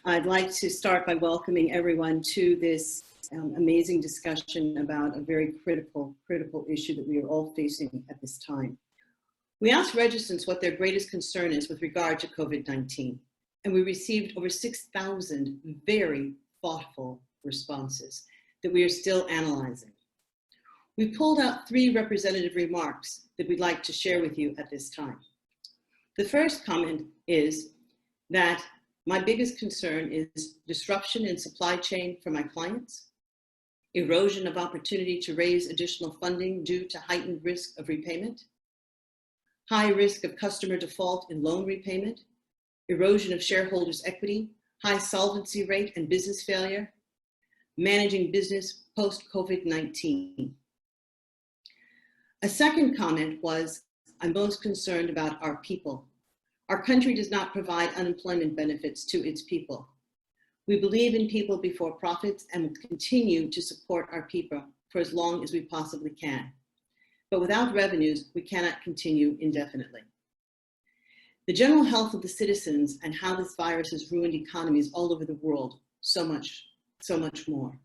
I'd like to start by welcoming everyone to this amazing discussion about a very critical issue that we are all facing at this time. We asked registrants what their greatest concern is with regard to COVID-19, and we received over 6,000 very thoughtful responses that we are still analyzing. We pulled out 3 representative remarks that we'd like to share with you at this time. The first comment is that my biggest concern is disruption in supply chain for my clients, erosion of opportunity to raise additional funding due to heightened risk of repayment, high risk of customer default in loan repayment, erosion of shareholders' equity, high solvency rate and business failure, managing business post-COVID-19. A second comment was, I'm most concerned about our people. Our country does not provide unemployment benefits to its people. We believe in people before profits and will continue to support our people for as long as we possibly can. But without revenues, we cannot continue indefinitely. The general health of the citizens and how this virus has ruined economies all over the world, so much more.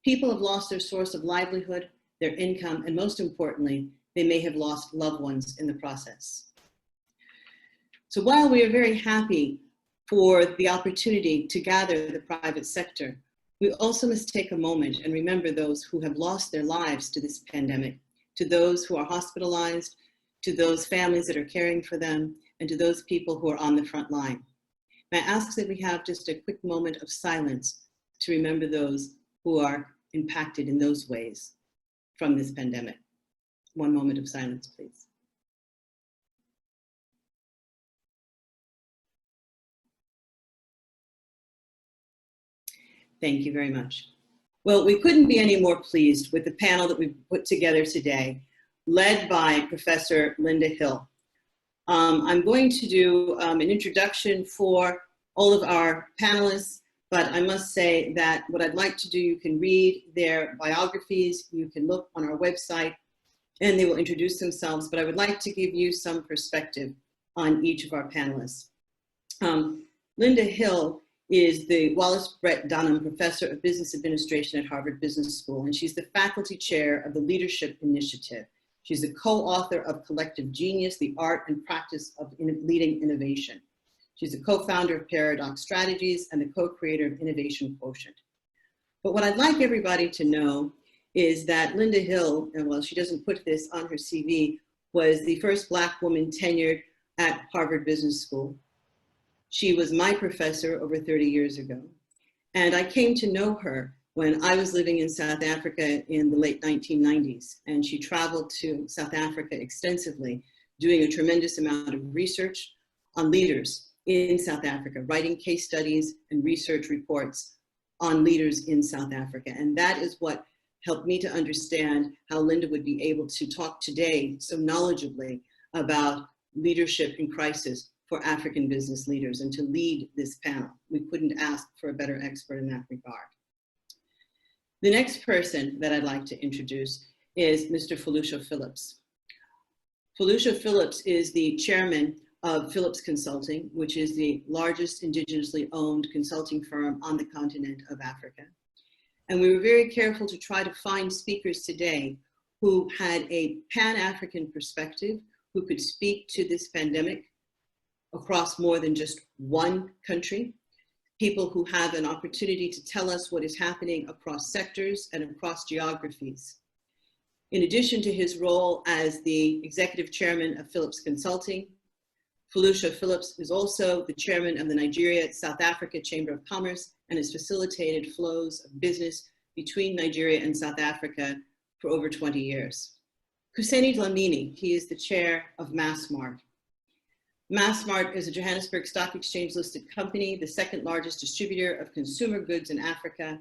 People have lost their source of livelihood, their income, and most importantly, they may have lost loved ones in the process. So while we are very happy for the opportunity to gather the private sector, we also must take a moment and remember those who have lost their lives to this pandemic, to those who are hospitalized, to those families that are caring for them, and to those people who are on the front line. May I ask that we have just a quick moment of silence to remember those who are impacted in those ways from this pandemic. One moment of silence, please. Thank you very much. Well, we couldn't be any more pleased with the panel that we've put together today, led by Professor Linda Hill. I'm going to do an introduction for all of our panelists, but I must say that what I'd like to do, you can read their biographies, you can look on our website, and they will introduce themselves, but I would like to give you some perspective on each of our panelists. Linda Hill is the Wallace Brett Dunham Professor of Business Administration at Harvard Business School, and she's the faculty chair of the Leadership Initiative. She's the co-author of Collective Genius, the Art and Practice of Leading Innovation. She's the co-founder of Paradox Strategies and the co-creator of Innovation Quotient. But what I'd like everybody to know is that Linda Hill, and while she doesn't put this on her CV, was the first Black woman tenured at Harvard Business School. She was my professor over 30 years ago. And I came to know her when I was living in South Africa in the late 1990s. And she traveled to South Africa extensively, doing a tremendous amount of research on leaders in South Africa, writing case studies and research reports on leaders in South Africa. And that is what helped me to understand how Linda would be able to talk today so knowledgeably about leadership in crisis for African business leaders and to lead this panel. We couldn't ask for a better expert in that regard. The next person that I'd like to introduce is Mr. Felucia Phillips. Felucia Phillips is the chairman of Phillips Consulting, which is the largest indigenously owned consulting firm on the continent of Africa. And we were very careful to try to find speakers today who had a Pan-African perspective, who could speak to this pandemic across more than just one country, people who have an opportunity to tell us what is happening across sectors and across geographies. In addition to his role as the executive chairman of Phillips Consulting, Felucia Phillips is also the chairman of the Nigeria-South Africa Chamber of Commerce and has facilitated flows of business between Nigeria and South Africa for over 20 years. Kuseni Dlamini, he is the chair of Massmart. Massmart is a Johannesburg Stock Exchange listed company, the second largest distributor of consumer goods in Africa,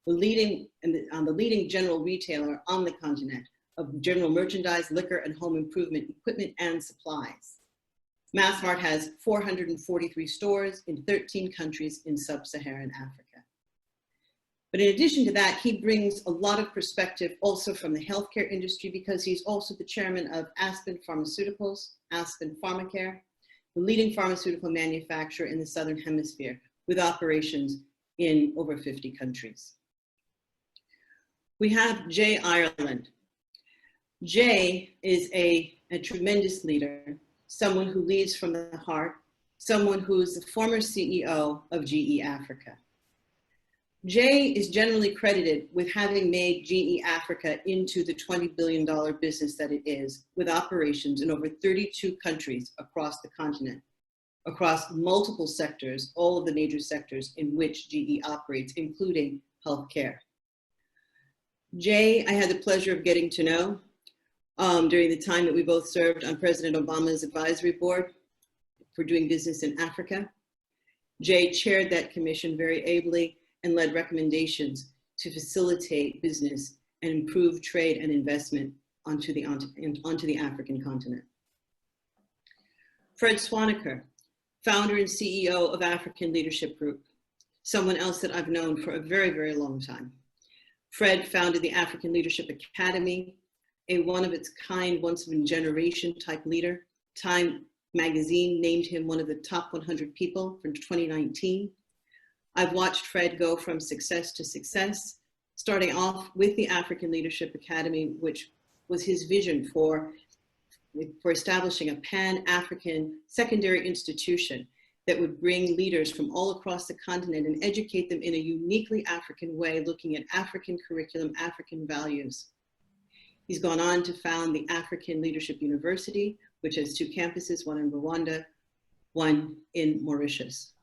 the leading general retailer on the continent of general merchandise, liquor, and home improvement equipment and supplies. Massmart has 443 stores in 13 countries in sub-Saharan Africa. But in addition to that, he brings a lot of perspective also from the healthcare industry because he's also the chairman of Aspen Pharmaceuticals, Aspen Pharmacare, the leading pharmaceutical manufacturer in the Southern Hemisphere, with operations in over 50 countries. We have Jay Ireland. Jay is a tremendous leader, someone who leads from the heart, someone who is the former CEO of GE Africa. Jay is generally credited with having made GE Africa into the $20 billion business that it is, with operations in over 32 countries across the continent, across multiple sectors, all of the major sectors in which GE operates, including healthcare. Jay, I had the pleasure of getting to know during the time that we both served on President Obama's advisory board for doing business in Africa. Jay chaired that commission very ably and led recommendations to facilitate business and improve trade and investment onto the African continent. Fred Swaniker, founder and CEO of African Leadership Group, someone else that I've known for a very, very long time. Fred founded the African Leadership Academy, a one-of-its-kind, once-in-a-generation type leader. Time magazine named him one of the top 100 people for 2019. I've watched Fred go from success to success, starting off with the African Leadership Academy, which was his vision for establishing a Pan-African secondary institution that would bring leaders from all across the continent and educate them in a uniquely African way, looking at African curriculum, African values. He's gone on to found the African Leadership University, which has 2 campuses, one in Rwanda, one in Mauritius.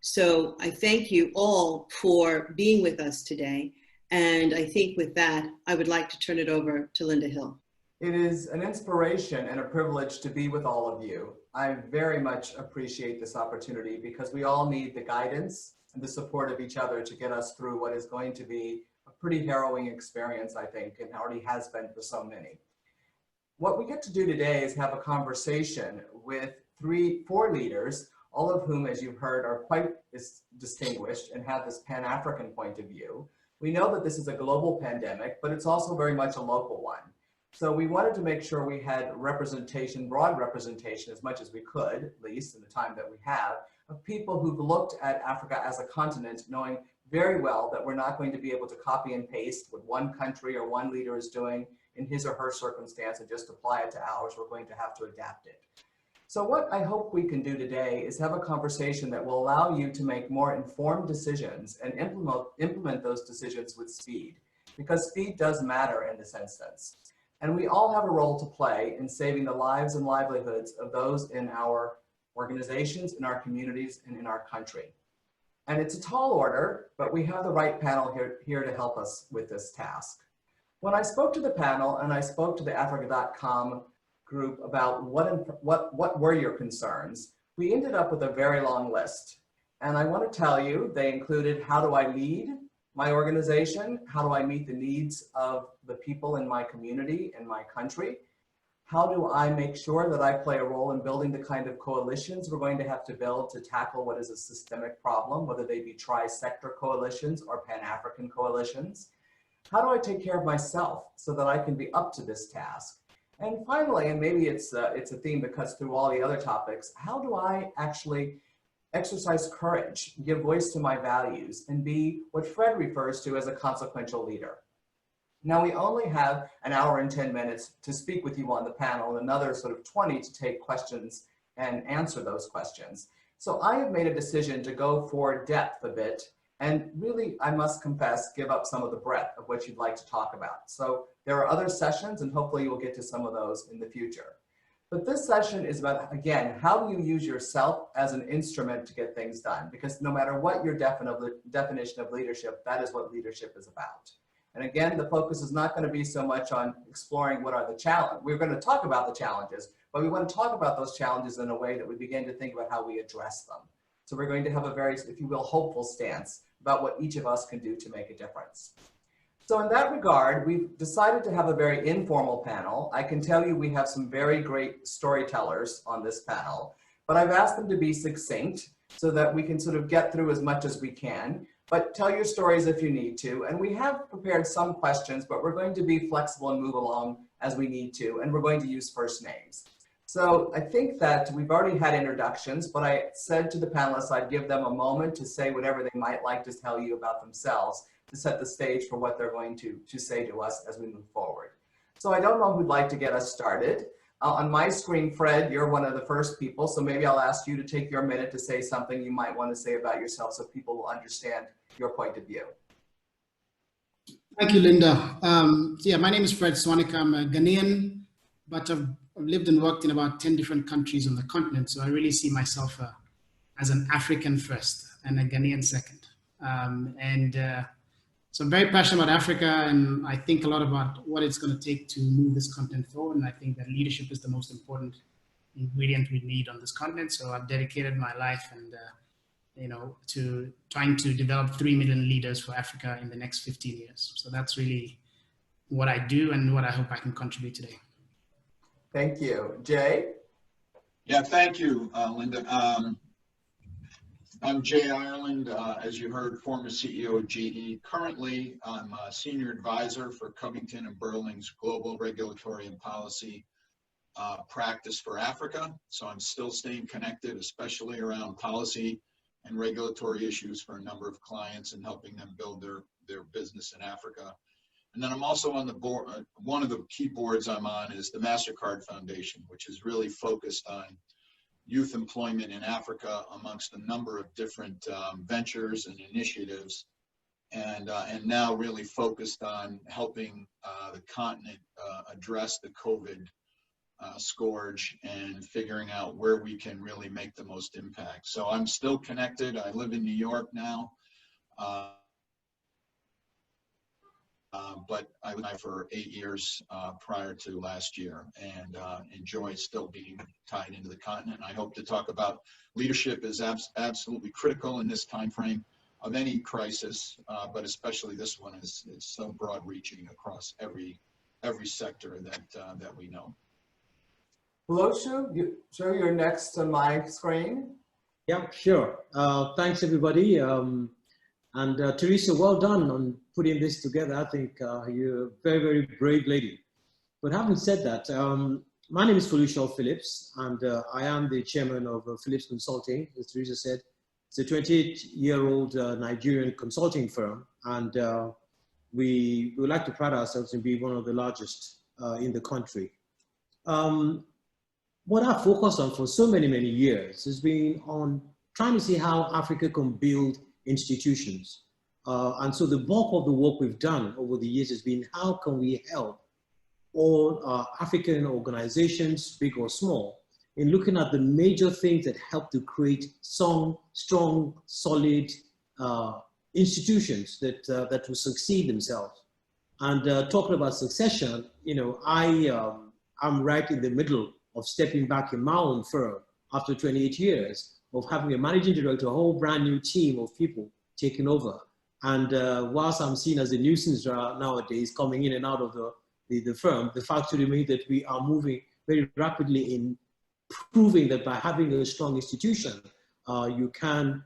So I thank you all for being with us today. And I think with that, I would like to turn it over to Linda Hill. It is an inspiration and a privilege to be with all of you. I very much appreciate this opportunity because we all need the guidance and the support of each other to get us through what is going to be a pretty harrowing experience, I think, and already has been for so many. What we get to do today is have a conversation with 4 leaders, all of whom, as you've heard, are quite distinguished and have this Pan-African point of view. We know that this is a global pandemic, but it's also very much a local one. So we wanted to make sure we had representation, broad representation, as much as we could, at least in the time that we have, of people who've looked at Africa as a continent, knowing very well that we're not going to be able to copy and paste what one country or one leader is doing in his or her circumstance and just apply it to ours. We're going to have to adapt it. So what I hope we can do today is have a conversation that will allow you to make more informed decisions and implement those decisions with speed, because speed does matter in this instance. And we all have a role to play in saving the lives and livelihoods of those in our organizations, in our communities, and in our country. And it's a tall order, but we have the right panel here to help us with this task. When I spoke to the panel and I spoke to the Africa.com group about what were your concerns, we ended up with a very long list. And I want to tell you, they included, how do I lead my organization? How do I meet the needs of the people in my community, in my country? How do I make sure that I play a role in building the kind of coalitions we're going to have to build to tackle what is a systemic problem, whether they be tri-sector coalitions or Pan-African coalitions? How do I take care of myself so that I can be up to this task? And finally, and maybe it's a theme that cuts through all the other topics, how do I actually exercise courage, give voice to my values, and be what Fred refers to as a consequential leader? Now, we only have an hour and 10 minutes to speak with you on the panel, and another sort of 20 to take questions and answer those questions. So I have made a decision to go for depth a bit, and really, I must confess, give up some of the breadth of what you'd like to talk about. So there are other sessions, and hopefully you'll get to some of those in the future. But this session is about, again, how do you use yourself as an instrument to get things done? Because no matter what your definition of leadership, that is what leadership is about. And again, the focus is not going to be so much on exploring what are the challenges. We're going to talk about the challenges, but we want to talk about those challenges in a way that we begin to think about how we address them. So we're going to have a very, if you will, hopeful stance about what each of us can do to make a difference. So in that regard, we've decided to have a very informal panel. I can tell you we have some very great storytellers on this panel, but I've asked them to be succinct so that we can sort of get through as much as we can, but tell your stories if you need to. And we have prepared some questions, but we're going to be flexible and move along as we need to, and we're going to use first names. So I think that we've already had introductions, but I said to the panelists I'd give them a moment to say whatever they might like to tell you about themselves to set the stage for what they're going to say to us as we move forward. So I don't know who'd like to get us started. On my screen, Fred, you're one of the first people, so maybe I'll ask you to take your minute to say something you might want to say about yourself so people will understand your point of view. Thank you, Linda. Yeah, my name is Fred Swaniker. I'm a Ghanaian, but I've lived and worked in about 10 different countries on the continent, so I really see myself as an African first and a Ghanaian second. So I'm very passionate about Africa, and I think a lot about what it's going to take to move this continent forward, and I think that leadership is the most important ingredient we need on this continent. So I've dedicated my life and to trying to develop 3 million leaders for Africa in the next 15 years. So that's really what I do and what I hope I can contribute today. Thank you. Jay? Yeah, thank you, Linda. I'm Jay Ireland, as you heard, former CEO of GE. Currently, I'm a senior advisor for Covington and Burling's global regulatory and policy practice for Africa. So I'm still staying connected, especially around policy and regulatory issues for a number of clients and helping them build their business in Africa. And then I'm also on the board, one of the key boards I'm on is the MasterCard Foundation, which is really focused on youth employment in Africa amongst a number of different ventures and initiatives, and now really focused on helping the continent address the COVID scourge and figuring out where we can really make the most impact. So I'm still connected. I live in New York now, but I was there for 8 years prior to last year, and enjoy still being tied into the continent. I hope to talk about leadership is absolutely critical in this time frame of any crisis, but especially this one is so broad-reaching across every sector that we know. Felucia, you're next to my screen. Yeah, sure. Thanks, everybody. And Teresa, well done on putting this together. I think you're a very, very brave lady. But having said that, my name is Felucia Phillips, and I am the chairman of Phillips Consulting. As Teresa said, it's a 28-year-old Nigerian consulting firm, and we would like to pride ourselves in being one of the largest in the country. What I've focused on for so many, many years has been on trying to see how Africa can build institutions. And so the bulk of the work we've done over the years has been how can we help all African organizations, big or small, in looking at the major things that help to create strong, solid institutions that will succeed themselves. And talking about succession, I'm right in the middle of stepping back in my own firm after 28 years of having a managing director, a whole brand new team of people taking over. And whilst I'm seen as a nuisance nowadays coming in and out of the firm, the fact remains that we are moving very rapidly in proving that by having a strong institution, you can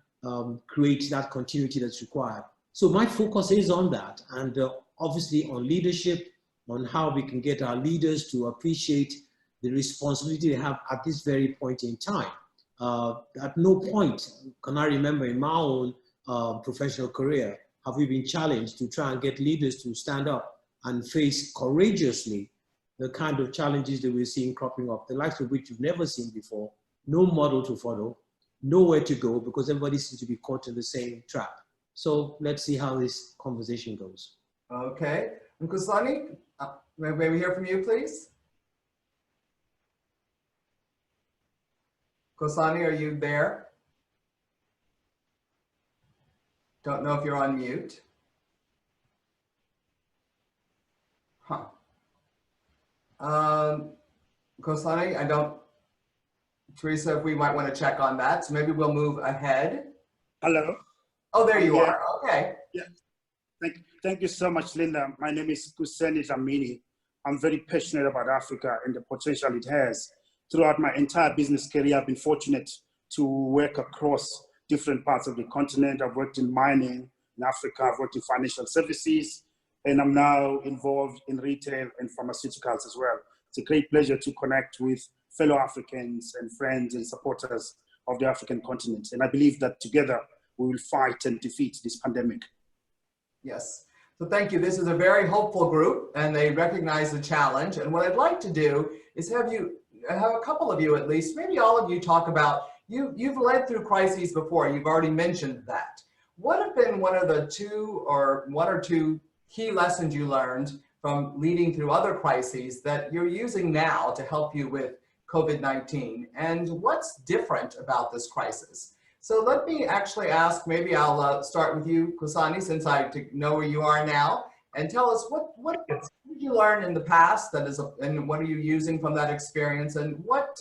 create that continuity that's required. So my focus is on that, and obviously on leadership, on how we can get our leaders to appreciate the responsibility they have at this very point in time. At no point can I remember in my own professional career have we been challenged to try and get leaders to stand up and face courageously the kind of challenges that we're seeing cropping up, the likes of which you've never seen before, no model to follow, nowhere to go because everybody seems to be caught in the same trap. So let's see how this conversation goes. Okay, Nkosani, may we hear from you, please? Nkosani, are you there? Don't know if you're on mute. Huh. Nkosani, Teresa, if we might want to check on that. So maybe we'll move ahead. Hello. Oh, there you are. Okay. Yeah. Thank you so much, Linda. My name is Dlamini. I'm very passionate about Africa and the potential it has. Throughout my entire business career, I've been fortunate to work across different parts of the continent. I've worked in mining in Africa, I've worked in financial services, and I'm now involved in retail and pharmaceuticals as well. It's a great pleasure to connect with fellow Africans and friends and supporters of the African continent. And I believe that together we will fight and defeat this pandemic. Yes. So thank you. This is a very hopeful group, and they recognize the challenge. And what I'd like to do is have a couple of you at least, maybe all of you, talk about, you've led through crises before. You've already mentioned that. What have been one or two key lessons you learned from leading through other crises that you're using now to help you with COVID-19? And what's different about this crisis? So let me actually ask, maybe I'll start with you, Kusani, since I know where you are now, and tell us what did you learn in the past and what are you using from that experience, and what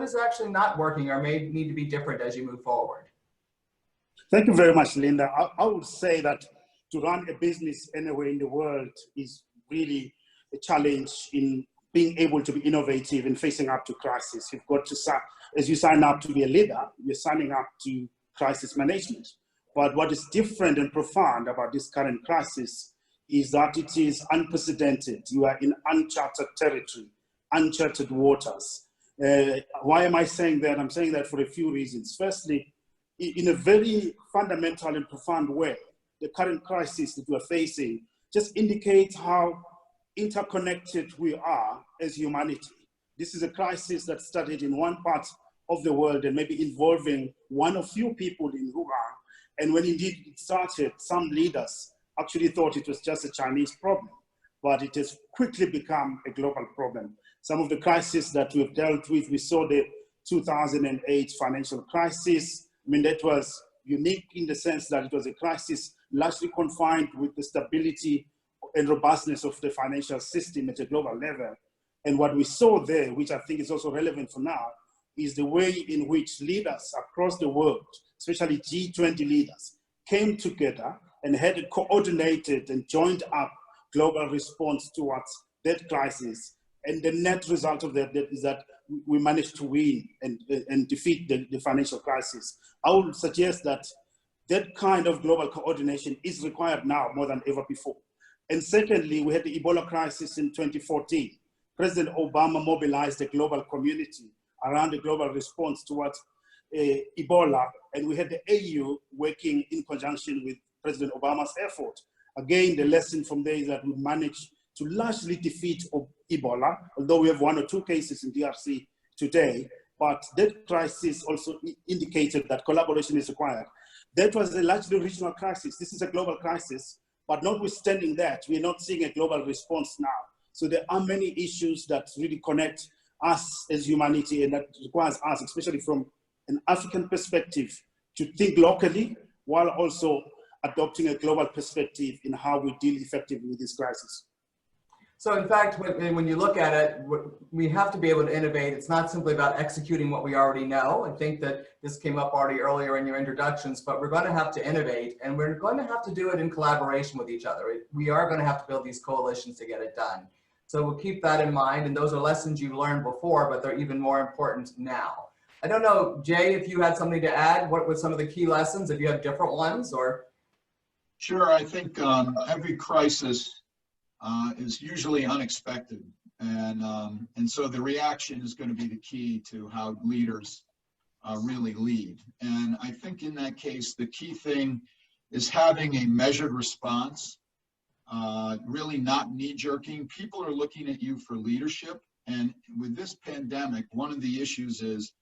is actually not working or may need to be different as you move forward? Thank you very much, Linda. I would say that to run a business anywhere in the world is really a challenge in being able to be innovative and facing up to crisis. You've got to, as you sign up to be a leader, you're signing up to crisis management. But what is different and profound about this current crisis is that it is unprecedented. You are in uncharted territory, uncharted waters. Why am I saying that? I'm saying that for a few reasons. Firstly, in a very fundamental and profound way, the current crisis that we're facing just indicates how interconnected we are as humanity. This is a crisis that started in one part of the world and maybe involving one or few people in Wuhan. And when indeed it started, some leaders actually thought it was just a Chinese problem, but it has quickly become a global problem. Some of the crises that we've dealt with, we saw the 2008 financial crisis. I mean, that was unique in the sense that it was a crisis largely confined with the stability and robustness of the financial system at a global level. And what we saw there, which I think is also relevant for now, is the way in which leaders across the world, especially G20 leaders, came together and had a coordinated and joined up global response towards that crisis. And the net result of that is that we managed to win and defeat the financial crisis. I would suggest that that kind of global coordination is required now more than ever before. And secondly, we had the Ebola crisis in 2014. President Obama mobilized the global community around the global response towards Ebola, and we had the AU working in conjunction with President Obama's effort. Again, the lesson from there is that we managed to largely defeat Ebola, although we have 1 or 2 cases in DRC today, but that crisis also indicated that collaboration is required. That was a largely regional crisis. This is a global crisis, but notwithstanding that, we're not seeing a global response now. So there are many issues that really connect us as humanity, and that requires us, especially from an African perspective, to think locally while also adopting a global perspective in how we deal effectively with this crisis. So in fact, when you look at it, we have to be able to innovate. It's not simply about executing what we already know. I think that this came up already earlier in your introductions, but we're going to have to innovate, and we're going to have to do it in collaboration with each other. We are going to have to build these coalitions to get it done. So we'll keep that in mind, and those are lessons you've learned before, but they're even more important now. I don't know, Jay, if you had something to add, what were some of the key lessons, if you have different ones, or? Sure, I think every crisis is usually unexpected, and so the reaction is going to be the key to how leaders really lead. And I think in that case, the key thing is having a measured response, really not knee-jerking. People are looking at you for leadership, and with this pandemic, one of the issues is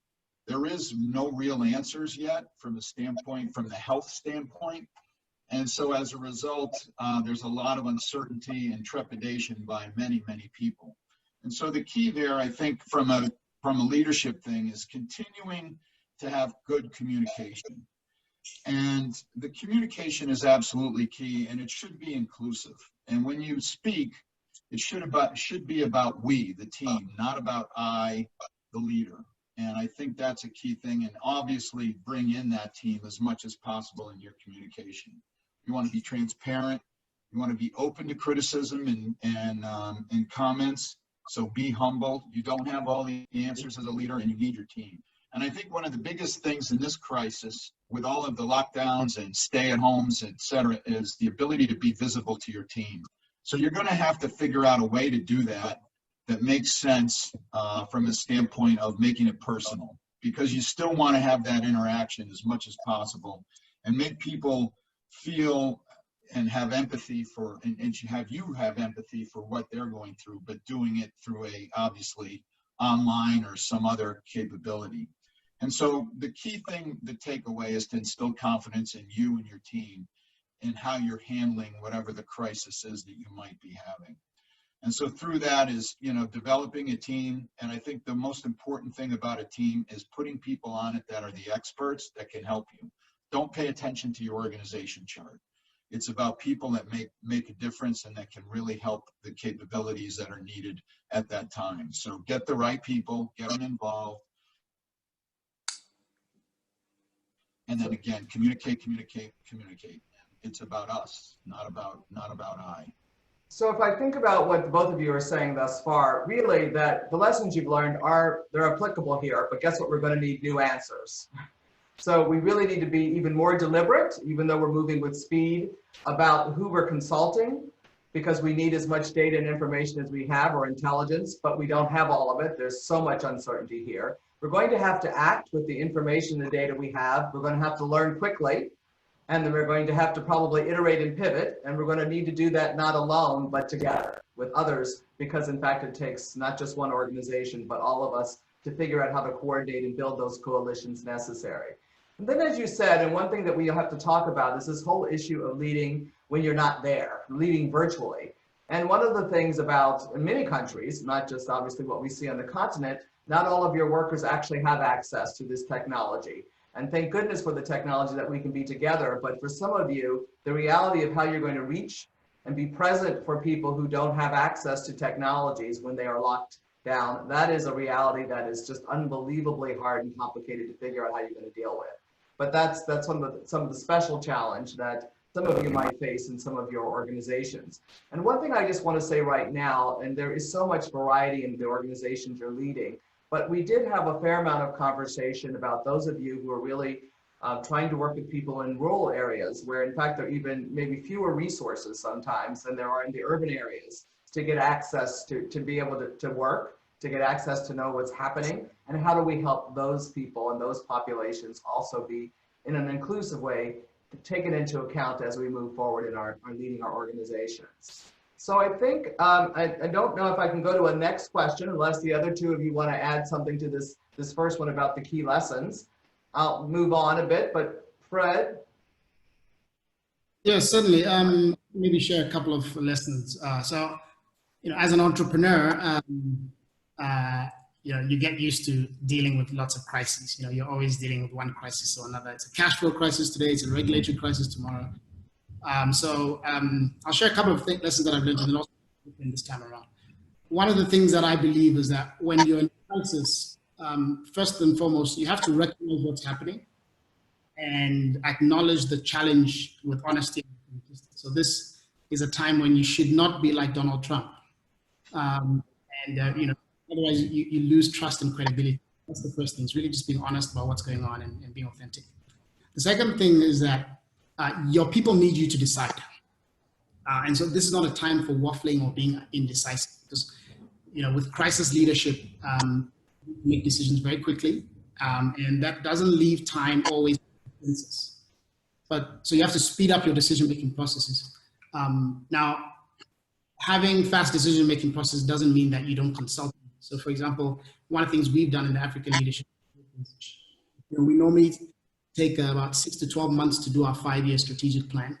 there is no real answers yet from the health standpoint. And so as a result, there's a lot of uncertainty and trepidation by many, many people. And so the key there, I think, from a leadership thing is continuing to have good communication. And the communication is absolutely key, and it should be inclusive. And when you speak, it should be about we, the team, not about I, the leader. And I think that's a key thing. And obviously bring in that team as much as possible in your communication. You want to be transparent. You want to be open to criticism and comments. So be humble. You don't have all the answers as a leader, and you need your team. And I think one of the biggest things in this crisis, with all of the lockdowns and stay-at-homes, et cetera, is the ability to be visible to your team. So you're going to have to figure out a way to do that that makes sense from a standpoint of making it personal, because you still want to have that interaction as much as possible and make people feel and have empathy for, and have empathy for what they're going through, but doing it through a obviously online or some other capability. And so the key thing to take away is to instill confidence in you and your team in how you're handling whatever the crisis is that you might be having. And so through that is, you know, developing a team. And I think the most important thing about a team is putting people on it that are the experts that can help you. Don't pay attention to your organization chart. It's about people that make a difference and that can really help the capabilities that are needed at that time. So get the right people, get them involved. And then again, communicate. It's about us, not about I. So if I think about what both of you are saying thus far, really that the lessons you've learned they're applicable here, but guess what? We're going to need new answers. So we really need to be even more deliberate, even though we're moving with speed, about who we're consulting, because we need as much data and information as we have, or intelligence, but we don't have all of it. There's so much uncertainty here. We're going to have to act with the information and the data we have. We're going to have to learn quickly. And then we're going to have to probably iterate and pivot, and we're going to need to do that not alone, but together with others, because in fact, it takes not just one organization, but all of us to figure out how to coordinate and build those coalitions necessary. And then, as you said, and one thing that we have to talk about is this whole issue of leading when you're not there, leading virtually. And one of the things about in many countries, not just obviously what we see on the continent, not all of your workers actually have access to this technology. And thank goodness for the technology that we can be together. But for some of you, the reality of how you're going to reach and be present for people who don't have access to technologies when they are locked down, that is a reality that is just unbelievably hard and complicated to figure out how you're going to deal with. But that's some of the special challenge that some of you might face in some of your organizations. And one thing I just want to say right now, and there is so much variety in the organizations you're leading, but we did have a fair amount of conversation about those of you who are really trying to work with people in rural areas where in fact there are even maybe fewer resources sometimes than there are in the urban areas to get access to be able to work, to get access to know what's happening, and how do we help those people and those populations also be in an inclusive way taken into account as we move forward in our leading our organizations. So I think, I don't know if I can go to a next question unless the other two of you want to add something to this first one about the key lessons. I'll move on a bit, but Fred? Yeah, certainly. Maybe share a couple of lessons. So, you know, as an entrepreneur, you know, you get used to dealing with lots of crises. You know, you're always dealing with one crisis or another. It's a cash flow crisis today. It's a regulatory crisis tomorrow. I'll share a couple of lessons that I've learned in this time around. One of the things that I believe is that when you're in crisis, first and foremost, you have to recognize what's happening and acknowledge the challenge with honesty. So this is a time when you should not be like Donald Trump. You know, otherwise you lose trust and credibility. That's the first thing. It's really just being honest about what's going on and being authentic. The second thing is that your people need you to decide. And so this is not a time for waffling or being indecisive, because, you know, with crisis leadership, you make decisions very quickly, and that doesn't leave time always for consensus. But so you have to speed up your decision-making processes. Now, having fast decision-making process doesn't mean that you don't consult. So for example, one of the things we've done in the African leadership, you know, we normally take about 6 to 12 months to do our 5-year strategic plan.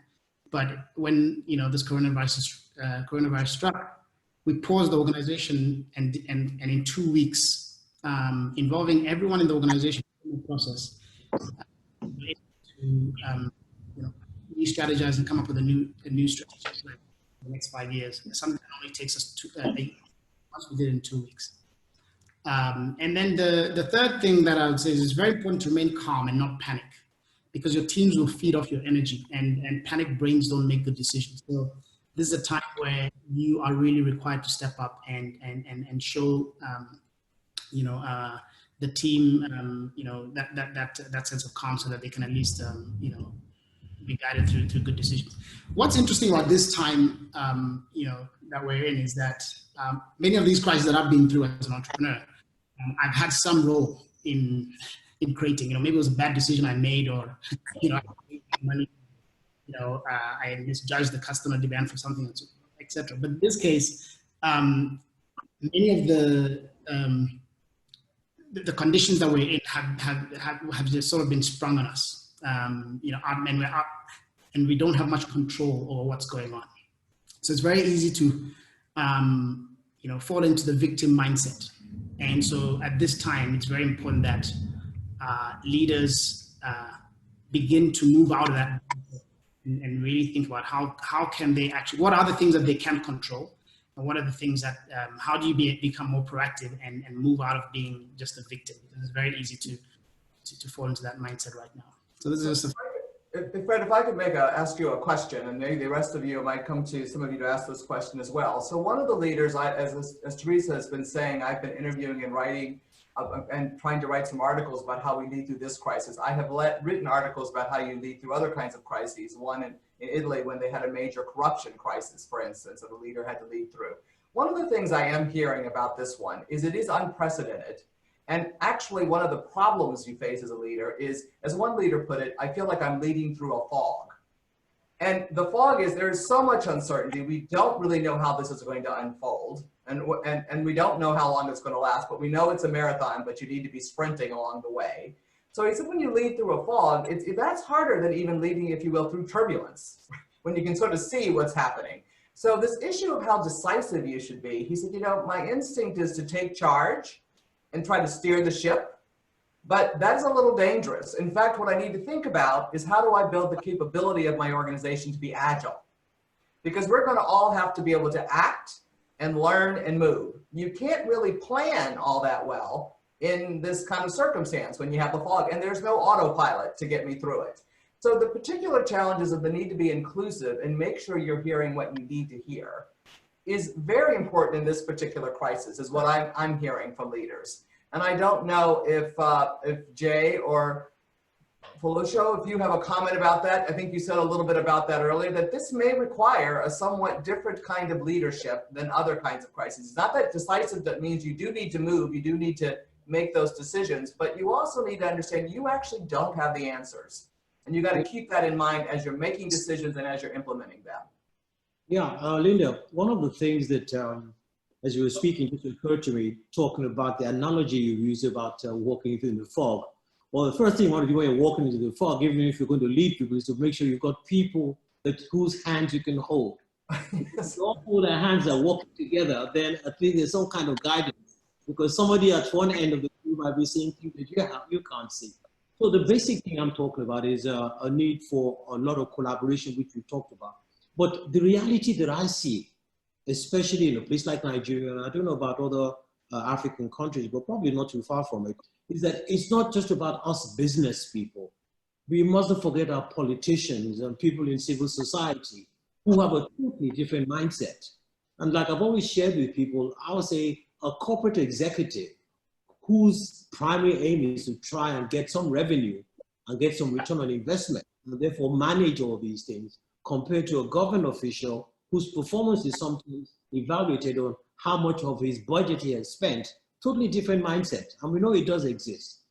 But when, you know, this coronavirus struck, we paused the organization and in 2 weeks, involving everyone in the organization in the process, to you know, re-strategize and come up with a new strategic plan for the next 5 years. Something that only takes us 8 months. We did it in 2 weeks. And then the third thing that I would say is it's very important to remain calm and not panic, because your teams will feed off your energy, and panic brains don't make good decisions. So this is a time where you are really required to step up and show, you know, the team, you know, that sense of calm, so that they can at least, you know, be guided through good decisions. What's interesting about this time, that we're in is that many of these crises that I've been through as an entrepreneur, I've had some role in creating. Maybe it was a bad decision I made, or money. I misjudged the customer demand for something, etc. But in this case, many of the conditions that we're in have just sort of been sprung on us. We're up, and we don't have much control over what's going on. So it's very easy to, fall into the victim mindset. And so at this time, it's very important that leaders begin to move out of that and really think about how can they actually, what are the things that they can control, and what are the things that, how do you become more proactive and move out of being just a victim? Because it's very easy to fall into that mindset right now. So this is just Fred, if I could ask you a question, and maybe the rest of you might come to some of you to ask this question as well. So one of the leaders, as Teresa has been saying, I've been interviewing and writing and trying to write some articles about how we lead through this crisis. I have written articles about how you lead through other kinds of crises. One in Italy when they had a major corruption crisis, for instance, that a leader had to lead through. One of the things I am hearing about this one is it is unprecedented. And actually one of the problems you face as a leader is, as one leader put it, I feel like I'm leading through a fog. And the fog is there's so much uncertainty. We don't really know how this is going to unfold. And we don't know how long it's going to last, but we know it's a marathon, but you need to be sprinting along the way. So he said when you lead through a fog, that's harder than even leading, if you will, through turbulence, when you can sort of see what's happening. So this issue of how decisive you should be, he said, my instinct is to take charge and try to steer the ship, but that's a little dangerous. In fact, what I need to think about is how do I build the capability of my organization to be agile? Because we're going to all have to be able to act and learn and move. You can't really plan all that well in this kind of circumstance when you have the fog, and there's no autopilot to get me through it. So the particular challenges of the need to be inclusive and make sure you're hearing what you need to hear is very important in this particular crisis, is what I'm hearing from leaders. And I don't know if Jay or Felucia, if you have a comment about that. I think you said a little bit about that earlier, that this may require a somewhat different kind of leadership than other kinds of crises. It's not that decisive, that means you do need to move, you do need to make those decisions, but you also need to understand you actually don't have the answers. And you got to keep that in mind as you're making decisions and as you're implementing them. Yeah, Linda, one of the things that, as you were speaking, just occurred to me, talking about the analogy you used about walking through the fog. Well, the first thing you want to do when you're walking into the fog, even if you're going to lead people, is to make sure you've got people whose hands you can hold. If you all hold their hands and walking together, then at least there's some kind of guidance, because somebody at one end of the group might be seeing things that you can't see. So the basic thing I'm talking about is a need for a lot of collaboration, which we talked about. But the reality that I see, especially in a place like Nigeria, and I don't know about other African countries, but probably not too far from it, is that it's not just about us business people. We mustn't forget our politicians and people in civil society who have a totally different mindset. And like I've always shared with people, I would say a corporate executive whose primary aim is to try and get some revenue and get some return on investment, and therefore manage all these things, compared to a government official whose performance is sometimes evaluated on how much of his budget he has spent. Totally different mindset, and we know it does exist.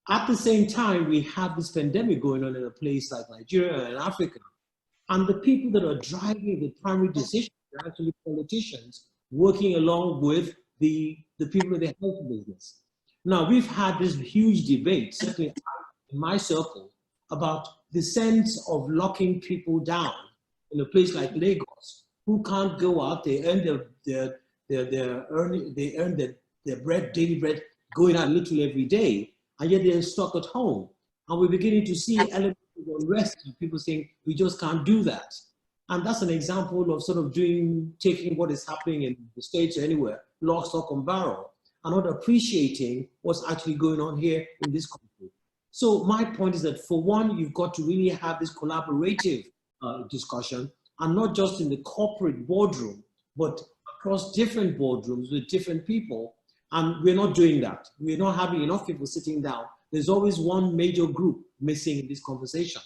At the same time, we have this pandemic going on in a place like Nigeria and Africa, and the people that are driving the primary decisions are actually politicians working along with the people in the health business. Now, we've had this huge debate, certainly in my circle, about the sense of locking people down in a place like Lagos, who can't go out. They earn their bread, daily bread, going out literally every day, and yet they're stuck at home. And we're beginning to see elements of unrest, and people saying we just can't do that. And that's an example of sort of taking what is happening in the States or anywhere, lock, stock, and barrel, and not appreciating what's actually going on here in this country. So my point is that, for one, you've got to really have this collaborative discussion, and not just in the corporate boardroom, but across different boardrooms with different people. And we're not doing that. We're not having enough people sitting down. There's always one major group missing in this conversation.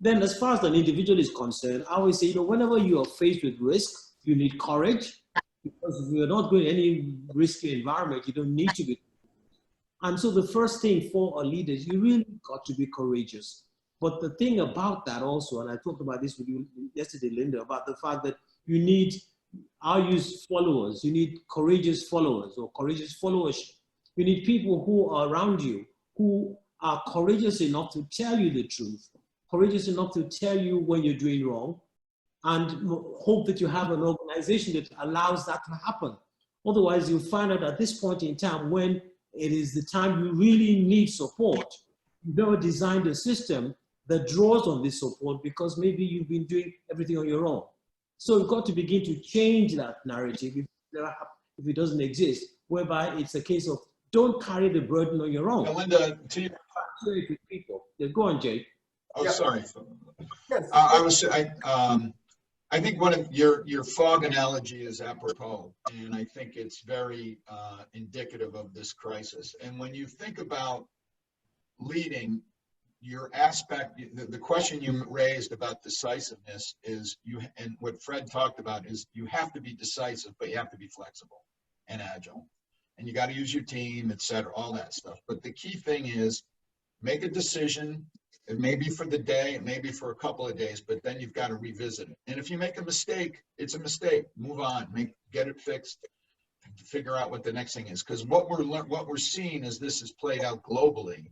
Then as far as an individual is concerned, I always say, whenever you are faced with risk, you need courage, because if you're not going any risky environment, you don't need to be. And so the first thing for a leader is you really got to be courageous. But the thing about that also, and I talked about this with you yesterday, Linda, about the fact that you need, I'll use followers, you need courageous followers or courageous followership. You need people who are around you who are courageous enough to tell you the truth, courageous enough to tell you when you're doing wrong, and hope that you have an organization that allows that to happen. Otherwise, you'll find out at this point in time, when it is the time you really need support, you've never designed a system that draws on this support because maybe you've been doing everything on your own. So you've got to begin to change that narrative if it doesn't exist, whereby it's a case of don't carry the burden on your own. Now, Linda, to you. People. Yeah, go on, Jay. Oh, Yeah. sorry. Yes. I think one of your fog analogy is apropos, and I think it's very indicative of this crisis. And when you think about leading, your aspect, the question you raised about decisiveness is and what Fred talked about is you have to be decisive, but you have to be flexible and agile, and you got to use your team, et cetera, all that stuff. But the key thing is make a decision. It may be for the day, it may be for a couple of days, but then you've got to revisit it. And if you make a mistake, it's a mistake. Move on, get it fixed, figure out what the next thing is. Because what we're seeing as this is played out globally,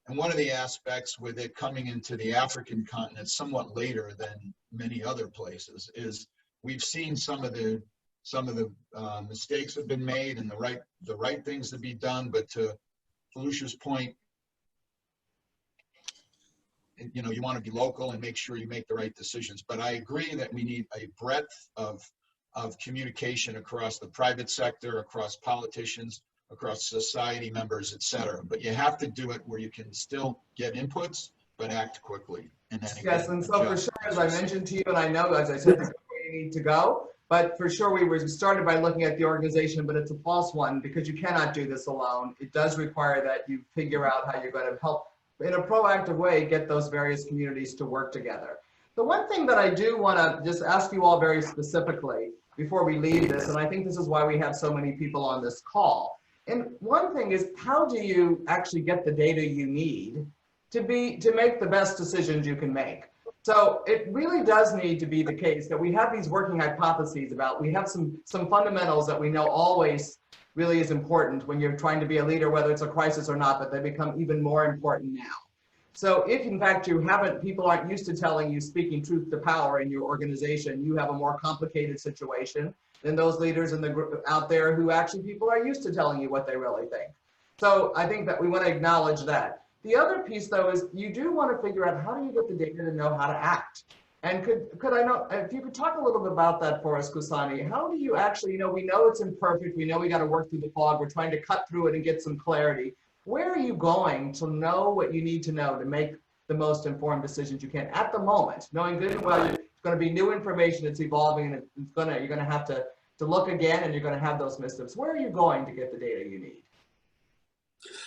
and one of the aspects with it coming into the African continent somewhat later than many other places is we've seen some of the mistakes have been made and the right things to be done. But to Felucia's point, you want to be local and make sure you make the right decisions. But I agree that we need a breadth of communication across the private sector, across politicians, across society members, et cetera. But you have to do it where you can still get inputs, but act quickly. And then Yes, and so for sure, as I mentioned to you, and I know, as I said, we need to go, but for sure we started by looking at the organization, but it's a false one because you cannot do this alone. It does require that you figure out how you're going to help in a proactive way, get those various communities to work together. The one thing that I do want to just ask you all very specifically before we leave this, and I think this is why we have so many people on this call, and one thing is, how do you actually get the data you need to make the best decisions you can make? So it really does need to be the case that we have these working hypotheses about, we have some fundamentals that we know always really is important when you're trying to be a leader, whether it's a crisis or not, but they become even more important now. So if in fact people aren't used to telling you, speaking truth to power in your organization, you have a more complicated situation than those leaders in the group out there who actually people are used to telling you what they really think. So I think that we want to acknowledge that. The other piece though is you do want to figure out how do you get the data to know how to act. And could I know, if you could talk a little bit about that for us, Kusani, how do you actually, we know it's imperfect, we know we got to work through the fog, we're trying to cut through it and get some clarity. Where are you going to know what you need to know to make the most informed decisions you can at the moment, knowing good and well it's going to be new information, it's evolving, and you're going to have to look again, and you're going to have those missteps. Where are you going to get the data you need?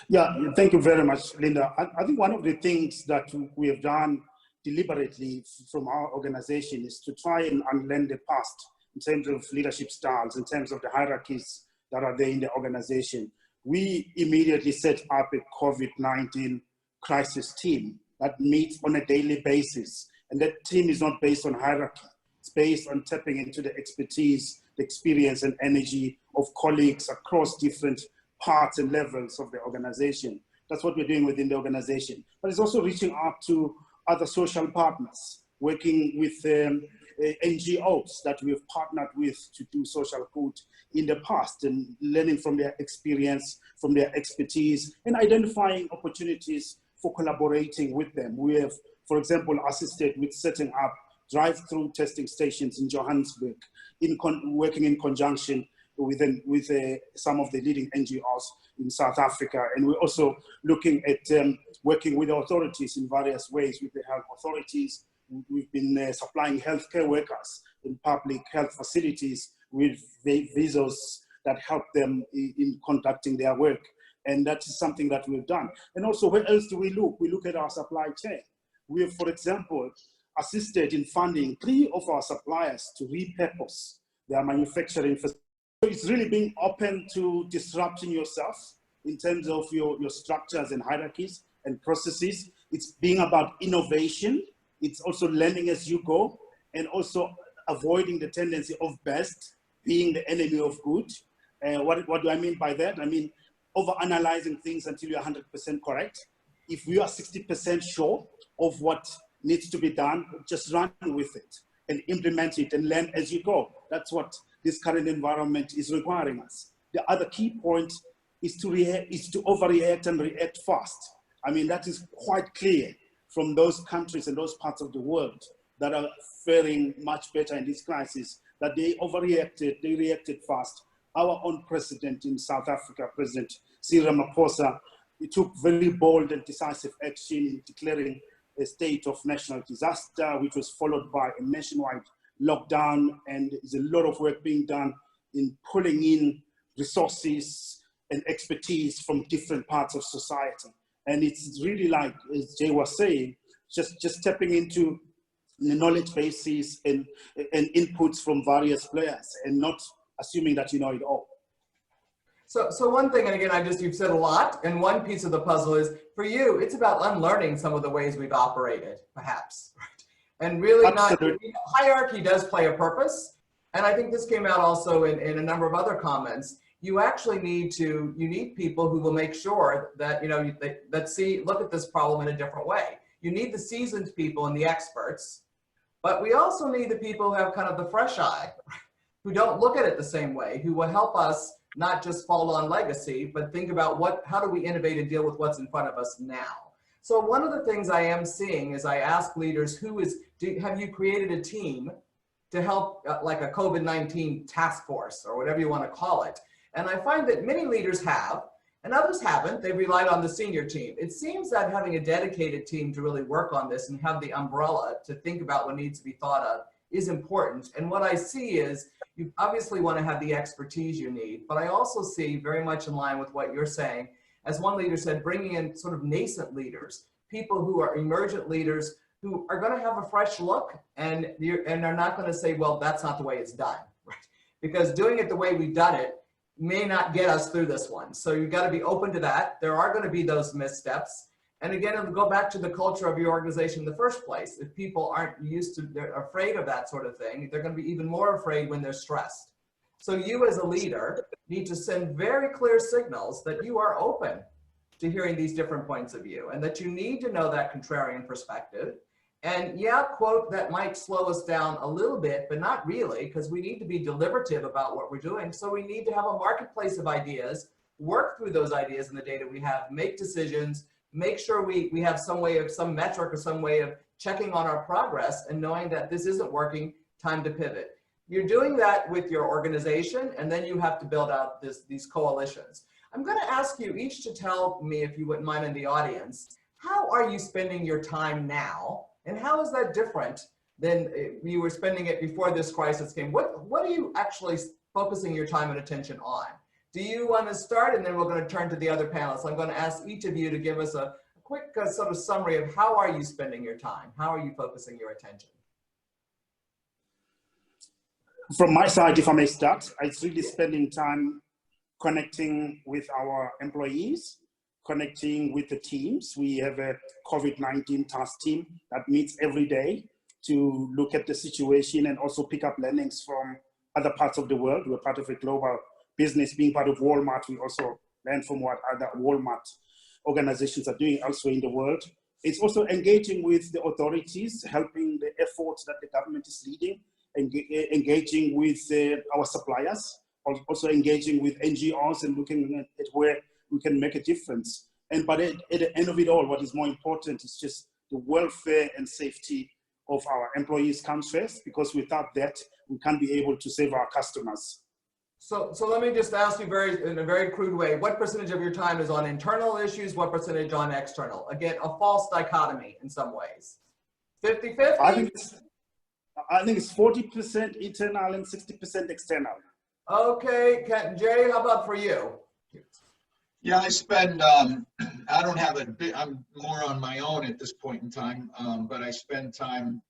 Yeah, thank you very much, Linda. I think one of the things that we have done deliberately from our organization is to try and unlearn the past in terms of leadership styles, in terms of the hierarchies that are there in the organization. We immediately set up a COVID-19 crisis team that meets on a daily basis. And that team is not based on hierarchy. It's based on tapping into the expertise, the experience and energy of colleagues across different parts and levels of the organization. That's what we're doing within the organization. But it's also reaching out to other social partners, working with NGOs that we have partnered with to do social good in the past, and learning from their experience, from their expertise, and identifying opportunities for collaborating with them. We have, for example, assisted with setting up drive-through testing stations in Johannesburg, working in conjunction with some of the leading NGOs in South Africa. And we're also looking at working with authorities in various ways, with the health authorities. We've been supplying healthcare workers in public health facilities with visas that help them in conducting their work. And that is something that we've done. And also, where else do we look? We look at our supply chain. We have, for example, assisted in funding 3 of our suppliers to repurpose their manufacturing facilities. So it's really being open to disrupting yourself in terms of your structures and hierarchies and processes. It's being about innovation. It's also learning as you go, and also avoiding the tendency of best being the enemy of good. What do I mean by that? I mean, overanalyzing things until you're 100% correct. If we are 60% sure of what needs to be done, just run with it and implement it and learn as you go. That's what this current environment is requiring us. The other key point is to overreact and react fast. I mean, that is quite clear from those countries and those parts of the world that are faring much better in this crisis, that they overreacted, they reacted fast. Our own president in South Africa, President Cyril Ramaphosa, he took very bold and decisive action in declaring a state of national disaster, which was followed by a nationwide lockdown, and there's a lot of work being done in pulling in resources and expertise from different parts of society. And it's really like, as Jay was saying, just tapping into the knowledge bases and inputs from various players and not assuming that you know it all. So one thing, and again, you've said a lot, and one piece of the puzzle is, for you, it's about unlearning some of the ways we've operated, perhaps, right? And really hierarchy does play a purpose, and I think this came out also in a number of other comments. You actually need people who will make sure that, look at this problem in a different way. You need the seasoned people and the experts, but we also need the people who have kind of the fresh eye, who don't look at it the same way, who will help us not just fall on legacy, but think about how do we innovate and deal with what's in front of us now. So one of the things I am seeing is I ask leaders, have you created a team to help, like a COVID-19 task force or whatever you want to call it? And I find that many leaders have, and others haven't. They've relied on the senior team. It seems that having a dedicated team to really work on this and have the umbrella to think about what needs to be thought of is important. And what I see is, you obviously want to have the expertise you need, but I also see, very much in line with what you're saying, as one leader said, bringing in sort of nascent leaders, people who are emergent leaders who are going to have a fresh look and are not going to say, well, that's not the way it's done, right? Because doing it the way we've done it may not get us through this one. So you've got to be open to that. There are going to be those missteps. And again, it'll go back to the culture of your organization in the first place. If people aren't they're afraid of that sort of thing, they're going to be even more afraid when they're stressed. So you as a leader need to send very clear signals that you are open to hearing these different points of view, and that you need to know that contrarian perspective. And yeah, quote, that might slow us down a little bit, but not really, because we need to be deliberative about what we're doing. So we need to have a marketplace of ideas, work through those ideas in the data we have, make decisions, make sure we have some metric or some way of checking on our progress and knowing that this isn't working, time to pivot. You're doing that with your organization, and then you have to build out these coalitions. I'm going to ask you each to tell me, if you wouldn't mind, in the audience, how are you spending your time now? And how is that different than you were spending it before this crisis came? What are you actually focusing your time and attention on? Do you want to start, and then we're going to turn to the other panelists? I'm going to ask each of you to give us a quick sort of summary of how are you spending your time? How are you focusing your attention? From my side, if I may start, it's really spending time connecting with our employees, connecting with the teams. We have a COVID-19 task team that meets every day to look at the situation and also pick up learnings from other parts of the world. We're part of a global business. Being part of Walmart, we also learn from what other Walmart organizations are doing elsewhere in the world. It's also engaging with the authorities, helping the efforts that the government is leading, engaging with our suppliers, also engaging with NGOs and looking at where we can make a difference. But at the end of it all, what is more important is just the welfare and safety of our employees comes first, because without that, we can't be able to save our customers. So let me just ask you in a very crude way, what percentage of your time is on internal issues, what percentage on external? Again, a false dichotomy in some ways. 50-50? I think it's 40% internal and 60% external. Okay, Jay, how about for you? Yeah, I spend, I don't have a bit, I'm more on my own at this point in time, but I spend time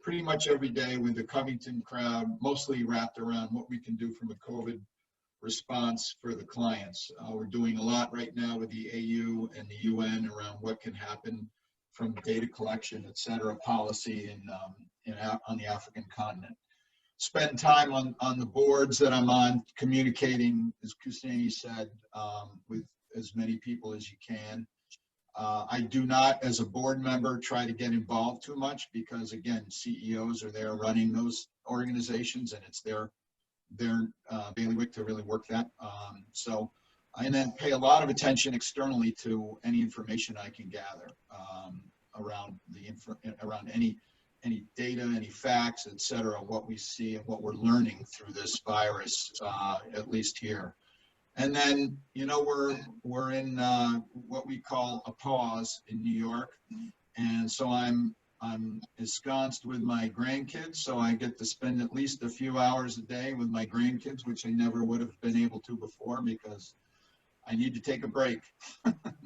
pretty much every day with the Covington crowd, mostly wrapped around what we can do from a COVID response for the clients. We're doing a lot right now with the AU and the UN around what can happen from data collection, et cetera, policy on the African continent. Spend time on the boards that I'm on, communicating, as Kusani said, with as many people as you can. I do not, as a board member, try to get involved too much because, again, CEOs are there running those organizations, and it's their bailiwick to really work that. And then pay a lot of attention externally to any information I can gather around any data, any facts, et cetera, what we see and what we're learning through this virus, at least here. And then, you know, we're in what we call a pause in New York. And so I'm ensconced with my grandkids, so I get to spend at least a few hours a day with my grandkids, which I never would have been able to before because I need to take a break.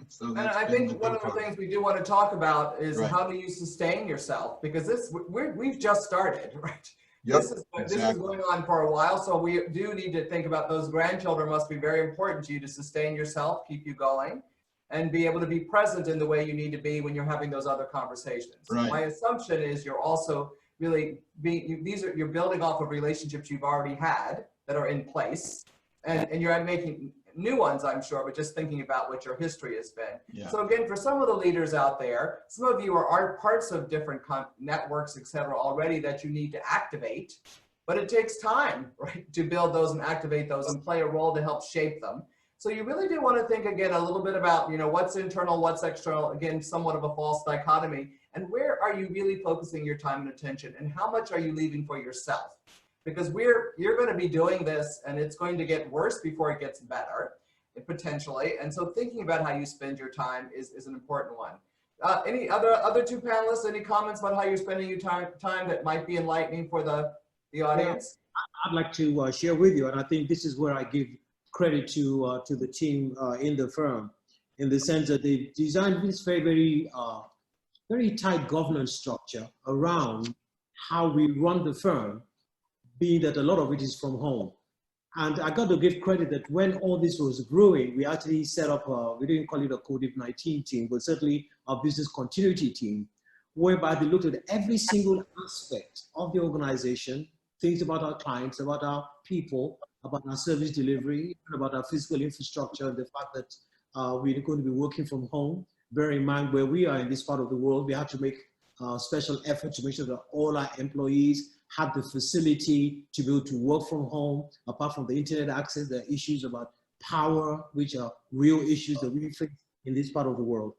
So and I think one of the things we do want to talk about is how do you sustain yourself? Because we've just started, right? Yep, This is going on for a while, so we do need to think about those grandchildren must be very important to you to sustain yourself, keep you going, and be able to be present in the way you need to be when you're having those other conversations. Right. My assumption is you're also really you're building off of relationships you've already had that are in place, and you're making new ones, I'm sure, but just thinking about what your history has been. Yeah. So again, for some of the leaders out there, some of you are parts of different networks, et cetera, already that you need to activate, but it takes time, right, to build those and activate those and play a role to help shape them. So you really do want to think again a little bit about, you know, what's internal, what's external, again, somewhat of a false dichotomy, and where are you really focusing your time and attention, and how much are you leaving for yourself? Because you're going to be doing this, and it's going to get worse before it gets better, potentially. And so thinking about how you spend your time is an important one. Any other two panelists, any comments about how you're spending your time that might be enlightening for the audience? I'd like to share with you, and I think this is where I give credit to the team in the firm, in the sense that they've designed this very tight governance structure around how we run the firm, being that a lot of it is from home. And I got to give credit that when all this was growing, we actually set up, we didn't call it a COVID-19 team, but certainly a business continuity team, whereby they looked at every single aspect of the organization, things about our clients, about our people, about our service delivery, about our physical infrastructure, and the fact that we're going to be working from home. Bear in mind where we are in this part of the world, we have to make special effort to make sure that all our employees have the facility to be able to work from home. Apart from the internet access, there are issues about power, which are real issues that we face in this part of the world.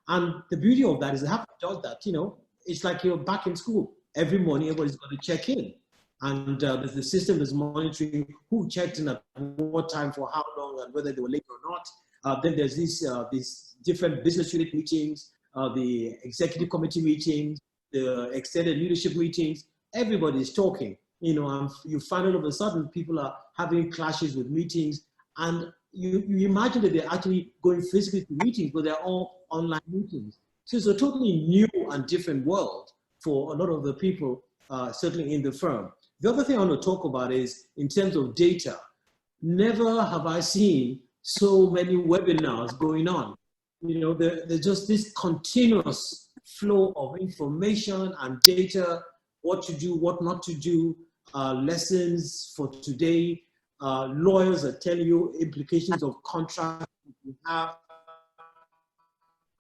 And the beauty of that is they have done that, you know, it's like you're back in school. Every morning, everybody's got to check in. And there's the system that's monitoring who checked in at what time, for how long, and whether they were late or not. Then there's these different business unit meetings, the executive committee meetings, the extended leadership meetings. Everybody's talking, you know, and you find all of a sudden people are having clashes with meetings, and you imagine that they're actually going physically to meetings, but they're all online meetings. So it's a totally new and different world for a lot of the people, certainly in the firm. The other thing I want to talk about is in terms of data. Never have I seen so many webinars going on. You know, there's just this continuous flow of information and data, what to do, what not to do, lessons for today. Lawyers are telling you implications of contracts you have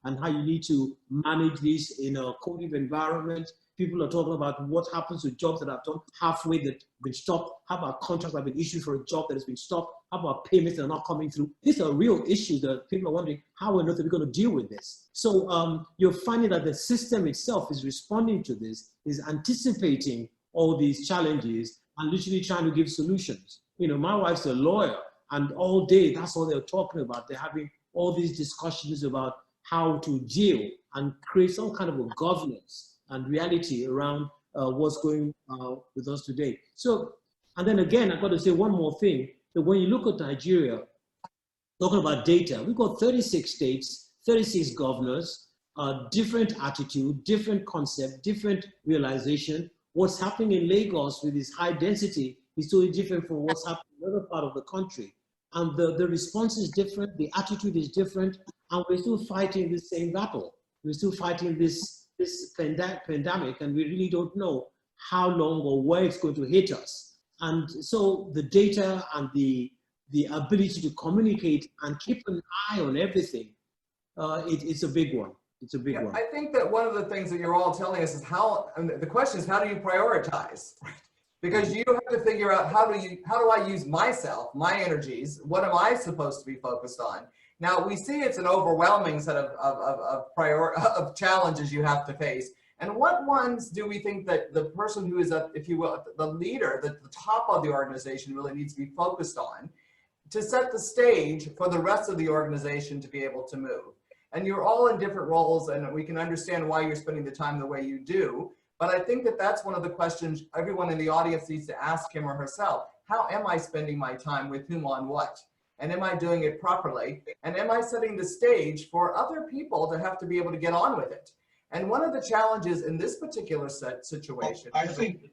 and how you need to manage this in a COVID environment. People are talking about what happens to jobs that have done halfway that have been stopped. How about contracts that have been issued for a job that has been stopped? How about payments that are not coming through? These are real issues that people are wondering, how on earth are we going to deal with this? So you're finding that the system itself is responding to this, is anticipating all these challenges and literally trying to give solutions. You know, my wife's a lawyer, and all day, that's all they're talking about. They're having all these discussions about how to deal and create some kind of a governance and reality around what's going with us today. So, and then again, I've got to say one more thing, that when you look at Nigeria, talking about data. We've got 36 states, 36 governors, different attitude, different concept, different realization. What's happening in Lagos with this high density is totally different from what's happening in another part of the country. And the response is different, the attitude is different, and we're still fighting the same battle. We're still fighting this pandemic, and we really don't know how long or where it's going to hit us. And so the data and the ability to communicate and keep an eye on everything, it's a big one. It's a big one. I think that one of the things that you're all telling us is how, and the question is, how do you prioritize? Because you have to figure out how do I use myself, my energies, what am I supposed to be focused on? Now we see it's an overwhelming set of challenges you have to face. And what ones do we think that the person who is, if you will, the leader, the top of the organization really needs to be focused on to set the stage for the rest of the organization to be able to move? And you're all in different roles, and we can understand why you're spending the time the way you do. But I think that that's one of the questions everyone in the audience needs to ask him or herself. How am I spending my time with whom on what? And am I doing it properly? And am I setting the stage for other people to have to be able to get on with it? And one of the challenges in this particular situation, I think,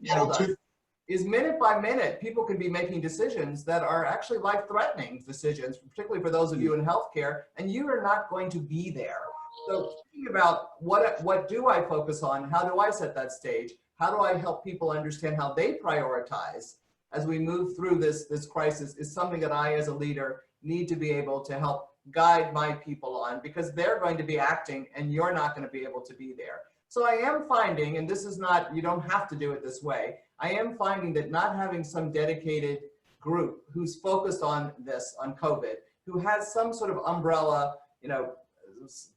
is minute by minute, people can be making decisions that are actually life-threatening decisions, particularly for those of you in healthcare, and you are not going to be there. So thinking about what do I focus on? How do I set that stage? How do I help people understand how they prioritize as we move through this crisis is something that I, as a leader, need to be able to help guide my people on, because they're going to be acting and you're not going to be able to be there. So I am finding, and this is not, you don't have to do it this way, I am finding that not having some dedicated group who's focused on this, on COVID, who has some sort of umbrella, you know,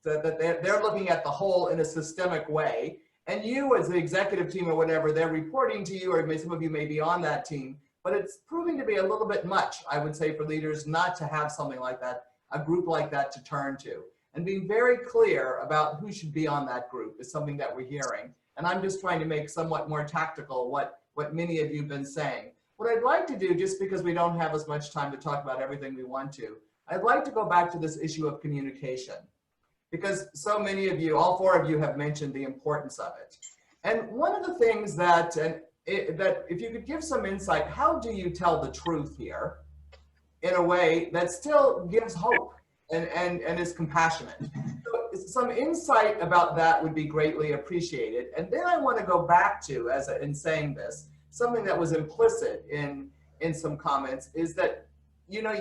that they're looking at the whole in a systemic way, and you as the executive team or whatever, they're reporting to you, or some of you may be on that team, but it's proving to be a little bit much, I would say, for leaders not to have something like that, a group like that to turn to. And being very clear about who should be on that group is something that we're hearing. And I'm just trying to make somewhat more tactical what many of you have been saying. What I'd like to do, just because we don't have as much time to talk about everything we want to, I'd like to go back to this issue of communication, because so many of you, all four of you, have mentioned the importance of it. And one of the things that, that if you could give some insight, how do you tell the truth here in a way that still gives hope and is compassionate? So some insight about that would be greatly appreciated. And then I want to go back to, in saying this, something that was implicit in some comments is that, you know,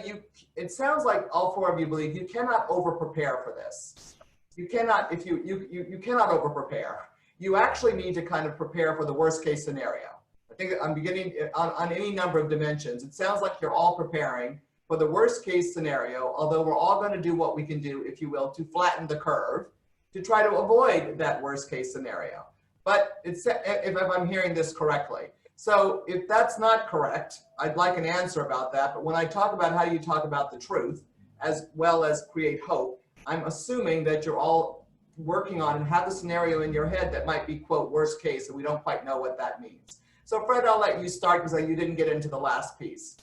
it sounds like all four of you believe you cannot over-prepare for this. You cannot, you cannot over-prepare. You actually need to kind of prepare for the worst case scenario. I think I'm beginning on any number of dimensions. It sounds like you're all preparing for the worst case scenario, although we're all going to do what we can do, if you will, to flatten the curve, to try to avoid that worst case scenario. But if I'm hearing this correctly. So if that's not correct, I'd like an answer about that. But when I talk about how you talk about the truth, as well as create hope, I'm assuming that you're all working on and have a scenario in your head that might be, quote, worst case, and we don't quite know what that means. So Fred, I'll let you start because you didn't get into the last piece.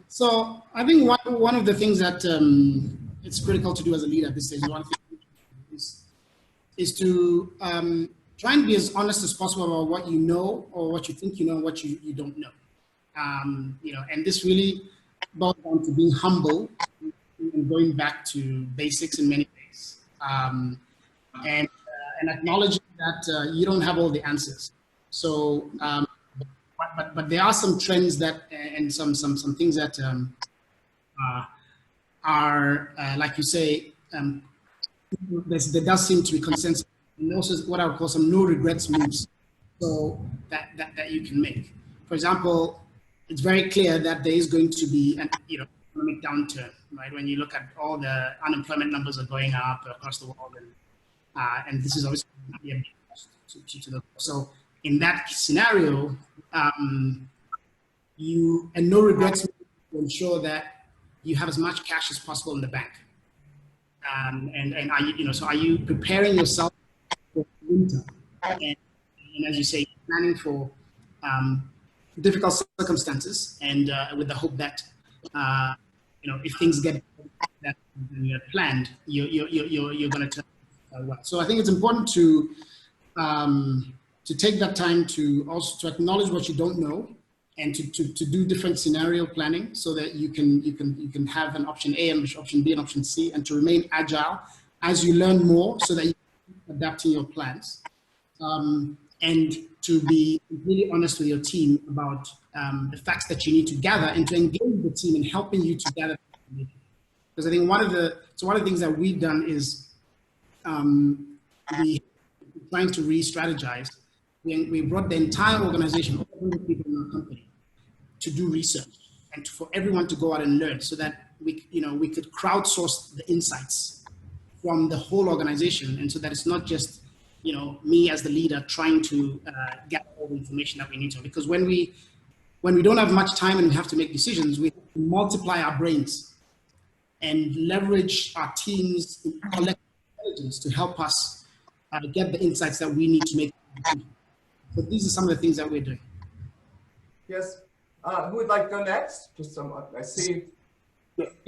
So I think one of the things that it's critical to do as a leader at this stage, one thing is to try and be as honest as possible about what you know, or what you think you know, and what you don't know. You know, and this really boils down to being humble and going back to basics in many ways, and acknowledging that you don't have all the answers. So. But there are some trends that and some things that are like you say, there does seem to be consensus, and also what I would call some no regrets moves, so that you can make. For example, it's very clear that there is going to be an economic downturn, right? When you look at all the unemployment numbers are going up across the world, and this is obviously a big cost to the so. In that scenario, and no regrets to ensure that you have as much cash as possible in the bank. And are you, so are you preparing yourself for winter? And as you say, planning for difficult circumstances, and with the hope that if things get that you had planned, you're going to turn well. So I think it's important to take that time to also to acknowledge what you don't know, and to do different scenario planning so that you can have an option A and option B and option C, and to remain agile as you learn more so that you can adapt your plans. And to be really honest with your team about the facts that you need to gather, and to engage the team in helping you to gather. Because I think one of the things that we've done is we trying to re-strategize. We brought the entire organization, all 100 people in our company, to do research and for everyone to go out and learn, so that we could crowdsource the insights from the whole organization, and so that it's not just me as the leader trying to get all the information that we need to. Because when we don't have much time and we have to make decisions, we have to multiply our brains and leverage our team's collective intelligence to help us get the insights that we need to make decisions. So these are some of the things that we're doing. Yes. Who would like to go next? Just someone. I see.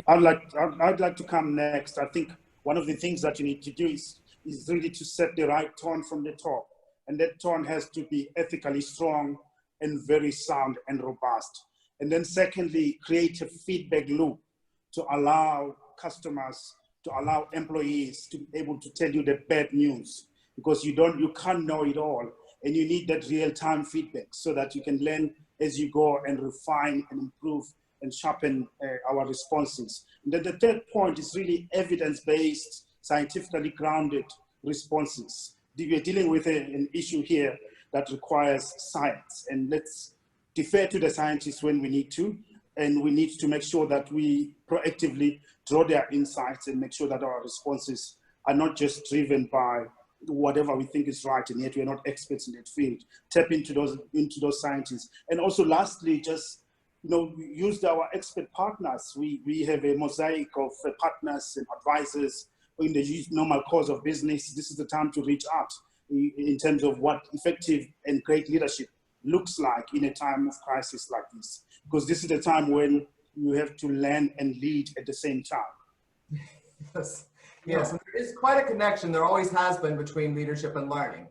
I'd like to come next. I think one of the things that you need to do is really to set the right tone from the top. And that tone has to be ethically strong and very sound and robust. And then secondly, create a feedback loop to allow customers, to allow employees to be able to tell you the bad news, because you can't know it all. And you need that real-time feedback so that you can learn as you go and refine and improve and sharpen our responses. And then the third point is really evidence-based, scientifically grounded responses. We are dealing with an issue here that requires science, and let's defer to the scientists when we need to, and we need to make sure that we proactively draw their insights and make sure that our responses are not just driven by whatever we think is right, and yet we're not experts in that field. Tap into those scientists. And also lastly, just use our expert partners. We have a mosaic of partners and advisors in the normal course of business. This is the time to reach out in terms of what effective and great leadership looks like in a time of crisis like this, because this is the time when you have to learn and lead at the same time. Yes. Yes, and there is quite a connection. There always has been between leadership and learning,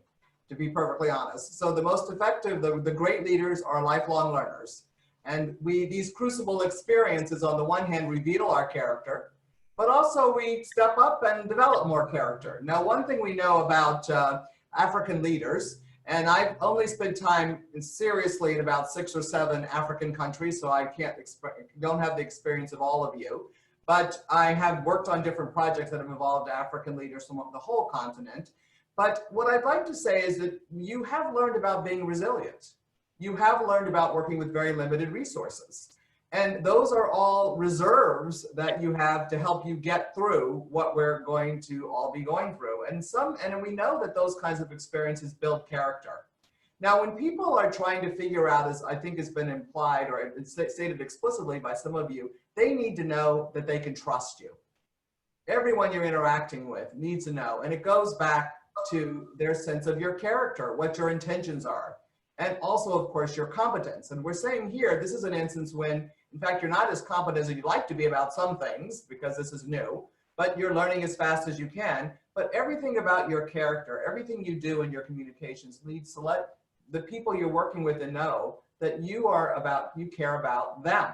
to be perfectly honest. So the most effective, the great leaders are lifelong learners. And these crucible experiences, on the one hand, reveal our character, but also we step up and develop more character. Now, one thing we know about African leaders, and I've only spent time seriously in about 6 or 7 African countries, so I don't have the experience of all of you. But I have worked on different projects that have involved African leaders from the whole continent. But what I'd like to say is that you have learned about being resilient. You have learned about working with very limited resources. And those are all reserves that you have to help you get through what we're going to all be going through. And we know that those kinds of experiences build character. Now, when people are trying to figure out, as I think has been implied or it's stated explicitly by some of you, they need to know that they can trust you. Everyone you're interacting with needs to know. And it goes back to their sense of your character, what your intentions are, and also, of course, your competence. And we're saying here, this is an instance when, in fact, you're not as competent as you'd like to be about some things, because this is new, but you're learning as fast as you can. But everything about your character, everything you do in your communications leads to let the people you're working with to know that you care about them.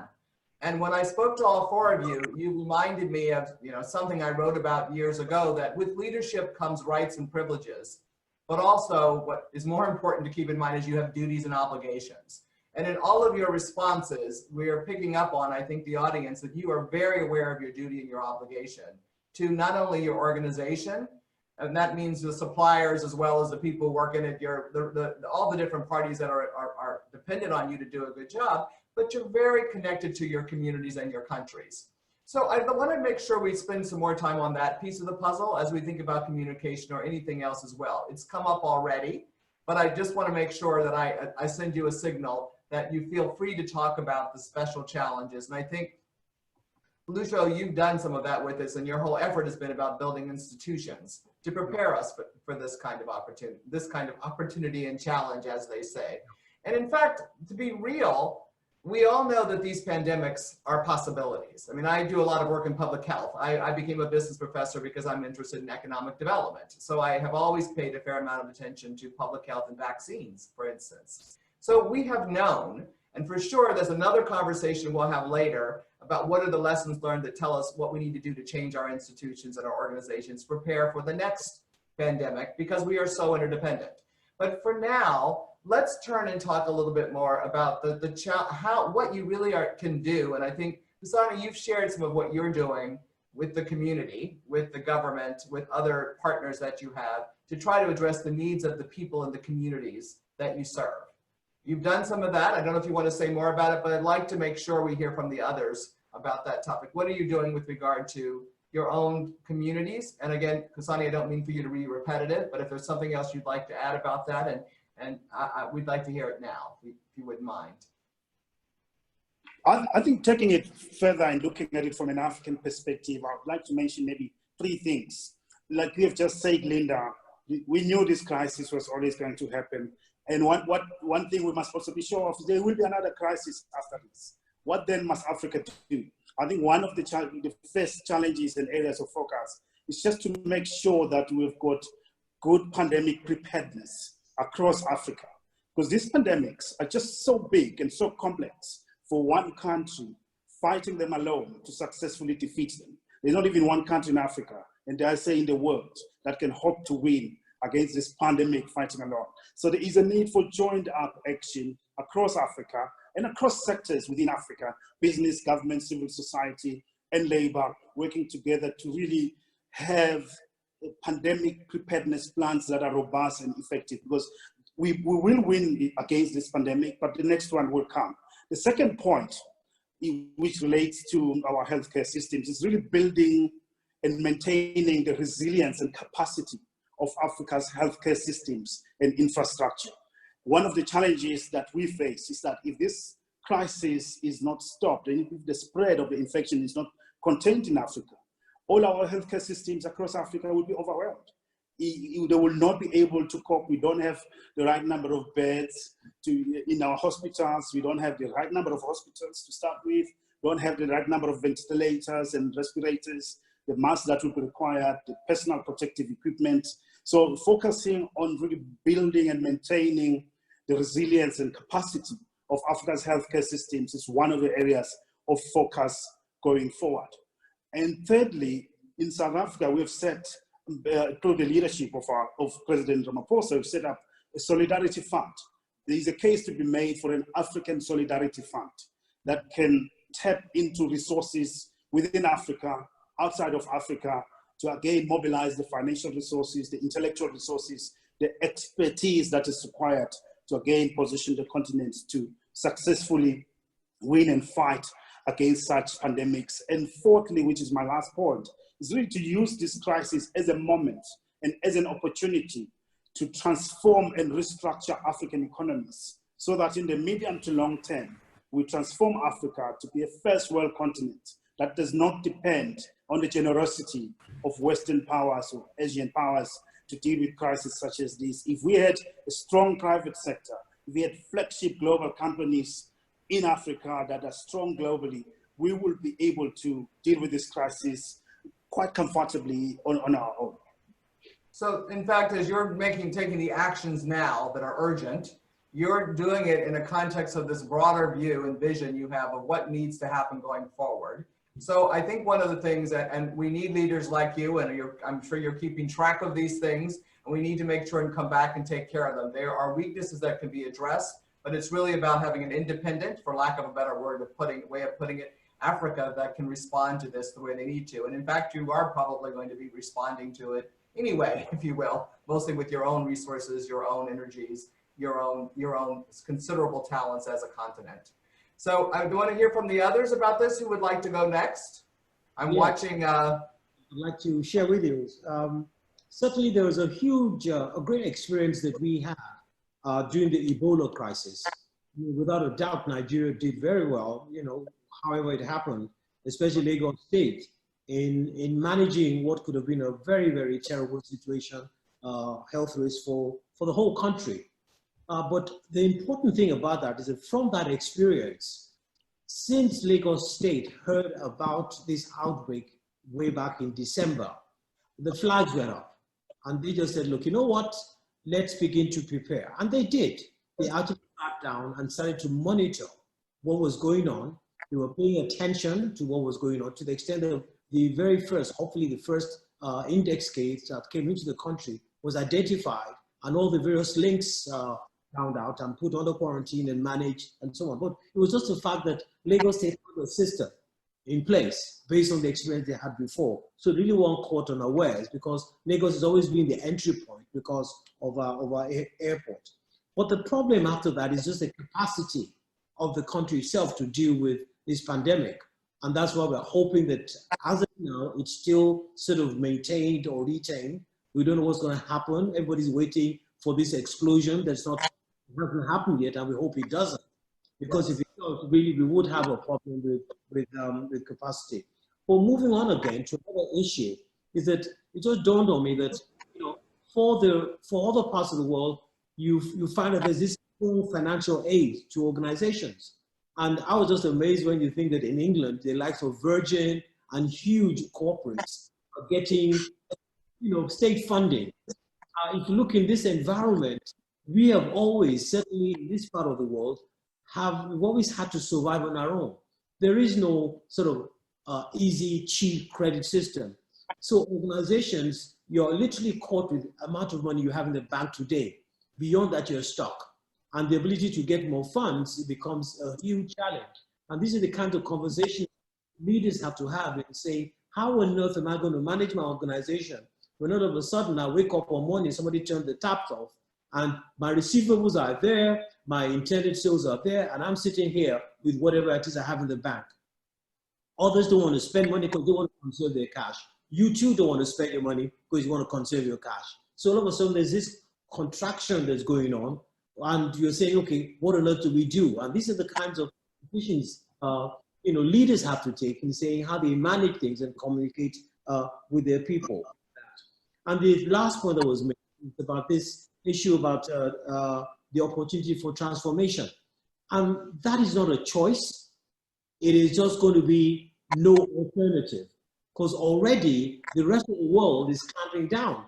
And when I spoke to all 4 of you, you reminded me of something I wrote about years ago, that with leadership comes rights and privileges, but also what is more important to keep in mind is you have duties and obligations. And in all of your responses, we are picking up on, I think, the audience, that you are very aware of your duty and your obligation to not only your organization, and that means the suppliers as well as the people working at all the different parties that are dependent on you to do a good job, but you're very connected to your communities and your countries. So I want to make sure we spend some more time on that piece of the puzzle as we think about communication or anything else as well. It's come up already, but I just want to make sure that I send you a signal that you feel free to talk about the special challenges. And I think, Felucia, you've done some of that with us, and your whole effort has been about building institutions to prepare us for this kind of opportunity and challenge, as they say. And in fact, to be real, we all know that these pandemics are possibilities. I mean, I do a lot of work in public health. I became a business professor because I'm interested in economic development. So I have always paid a fair amount of attention to public health and vaccines, for instance. So we have known, and for sure there's another conversation we'll have later about what are the lessons learned that tell us what we need to do to change our institutions and our organizations, prepare for the next pandemic, because we are so interdependent. But for now, let's turn and talk a little bit more about what you really can do. And I think, Kusani, you've shared some of what you're doing with the community, with the government, with other partners that you have to try to address the needs of the people in the communities that you serve. You've done some of that. I don't know if you want to say more about it, but I'd like to make sure we hear from the others about that topic. What are you doing with regard to your own communities? And again, Kusani, I don't mean for you to be repetitive, but if there's something else you'd like to add about that, and we'd like to hear it now, if you wouldn't mind. I think taking it further and looking at it from an African perspective, I would like to mention maybe 3 things. Like we have just said, Linda, we knew this crisis was always going to happen. And one thing we must also be sure of, there will be another crisis after this. What then must Africa do? I think one of the first challenges and areas of focus is just to make sure that we've got good pandemic preparedness across Africa. Because these pandemics are just so big and so complex for one country fighting them alone to successfully defeat them. There's not even one country in Africa, and dare I say in the world, that can hope to win against this pandemic fighting alone. So there is a need for joined up action across Africa and across sectors within Africa, business, government, civil society, and labor, working together to really have pandemic preparedness plans that are robust and effective, because we will win against this pandemic, but the next one will come. The second point, which relates to our healthcare systems, is really building and maintaining the resilience and capacity of Africa's healthcare systems and infrastructure. One of the challenges that we face is that if this crisis is not stopped, and if the spread of the infection is not contained in Africa, all our healthcare systems across Africa will be overwhelmed. They will not be able to cope. We don't have the right number of beds in our hospitals. We don't have the right number of hospitals to start with. We don't have the right number of ventilators and respirators, the masks that will be required, the personal protective equipment. So focusing on really building and maintaining the resilience and capacity of Africa's healthcare systems is one of the areas of focus going forward. And thirdly, in South Africa, we have set, through the leadership of President Ramaphosa, we've set up a solidarity fund. There is a case to be made for an African solidarity fund that can tap into resources within Africa, outside of Africa, to again mobilize the financial resources, the intellectual resources, the expertise that is required to again position the continent to successfully win and fight against such pandemics. And fourthly, which is my last point, is really to use this crisis as a moment and as an opportunity to transform and restructure African economies so that in the medium to long term, we transform Africa to be a first world continent that does not depend on the generosity of Western powers or Asian powers to deal with crises such as this. If we had a strong private sector, if we had flagship global companies in Africa that are strong globally, we will be able to deal with this crisis quite comfortably on our own. So in fact, as you're taking the actions now that are urgent, you're doing it in a context of this broader view and vision you have of what needs to happen going forward. So I think one of the things that, and we need leaders like you, and I'm sure you're keeping track of these things, and we need to make sure and come back and take care of them. There are weaknesses that can be addressed, but it's really about having an independent, for lack of a better way of putting it, Africa that can respond to this the way they need to. And in fact, you are probably going to be responding to it anyway, if you will, mostly with your own resources, your own energies, your own considerable talents as a continent. So I want to hear from the others about this. Who would like to go next? I'm watching. I'd like to share with you. Certainly there was a huge, a great experience that we had during the Ebola crisis. Without a doubt, Nigeria did very well, however it happened, especially Lagos State, in managing what could have been a very, very terrible situation, health risk for the whole country. But the important thing about that is that from that experience, since Lagos State heard about this outbreak way back in December, the flags went up and they just said, look, you know what? Let's begin to prepare. And they did. They actually sat down and started to monitor what was going on. They were paying attention to what was going on to the extent that the very first, hopefully the first index case that came into the country was identified and all the various links found out and put under quarantine and managed and so on. But it was just the fact that Lagos State had a system in place based on the experience they had before. So really weren't caught unawares because Lagos has always been the entry point because of our airport. But the problem after that is just the capacity of the country itself to deal with this pandemic. And that's why we're hoping that as of now, it's still sort of maintained or retained. We don't know what's going to happen. Everybody's waiting for this explosion that's not hasn't happened yet, and we hope it doesn't. Because if it does, really, we would have a problem with capacity. But moving on again to another issue is that it just dawned on me that for other parts of the world, you find that there's this full financial aid to organizations. And I was just amazed when you think that in England, the likes of Virgin and huge corporates are getting, state funding. If you look in this environment, we have always, certainly in this part of the world, we've always had to survive on our own. There is no sort of easy, cheap credit system. So organizations, you're literally caught with the amount of money you have in the bank today. Beyond that, you're stuck. And the ability to get more funds, it becomes a huge challenge. And these are the kind of conversations leaders have to have and say, how on earth am I going to manage my organization when all of a sudden I wake up one morning, somebody turned the taps off, and my receivables are there, my intended sales are there, and I'm sitting here with whatever it is I have in the bank. Others don't want to spend money because they want to conserve their cash. You too don't want to spend your money because you want to conserve your cash. So all of a sudden there's this contraction that's going on, and you're saying, okay, what on earth do we do? And these are the kinds of decisions leaders have to take in saying how they manage things and communicate with their people. And the last point that was made is about this issue about the opportunity for transformation. And that is not a choice. It is just going to be no alternative, because already the rest of the world is clamping down.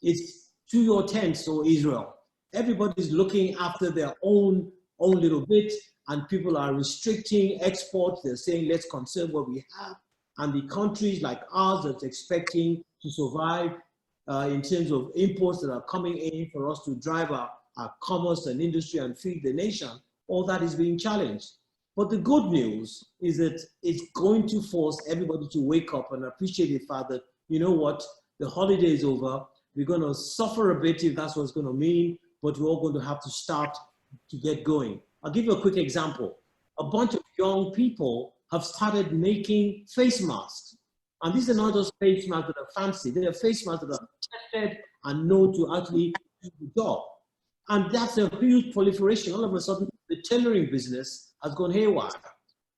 It's to your tents, or Israel. Everybody's looking after their own little bit, and people are restricting exports. They're saying, let's conserve what we have. And the countries like ours that's expecting to survive in terms of imports that are coming in for us to drive our commerce and industry and feed the nation, all that is being challenged. But the good news is that it's going to force everybody to wake up and appreciate the fact that, you know what, the holiday is over. We're going to suffer a bit if that's what it's going to mean, but we're all going to have to start to get going. I'll give you a quick example. A bunch of young people have started making face masks. And these are not just face masks that are fancy. They are face masks that are tested and known to actually do the job. And that's a huge proliferation. All of a sudden, the tailoring business has gone haywire.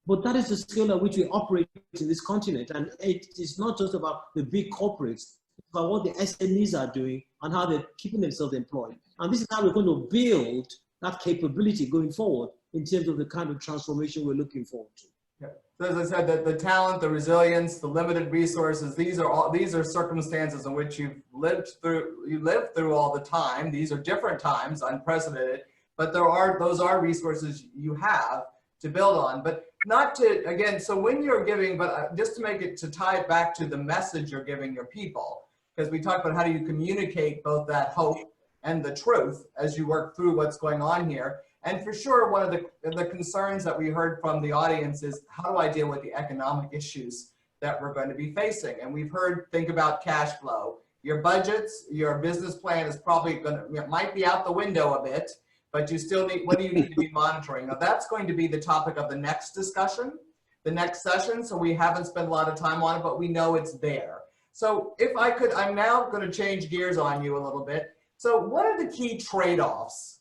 But that is the scale at which we operate in this continent. And it is not just about the big corporates, it's about what the SMEs are doing and how they're keeping themselves employed. And this is how we're going to build that capability going forward in terms of the kind of transformation we're looking forward to. Yeah. So as I said, the talent, the resilience, the limited resources, these are circumstances in which you live through all the time. These are different times, unprecedented, but those are resources you have to build on. But not to, again, so when you're giving, but just to tie it back to the message you're giving your people, because we talked about how do you communicate both that hope and the truth as you work through what's going on here. And for sure, one of the concerns that we heard from the audience is, how do I deal with the economic issues that we're going to be facing? And we've heard, think about cash flow. Your budgets, your business plan is probably might be out the window a bit, but you still need, what do you need to be monitoring? Now that's going to be the topic of the next discussion, the next session. So we haven't spent a lot of time on it, but we know it's there. So if I could, I'm now going to change gears on you a little bit. So what are the key trade-offs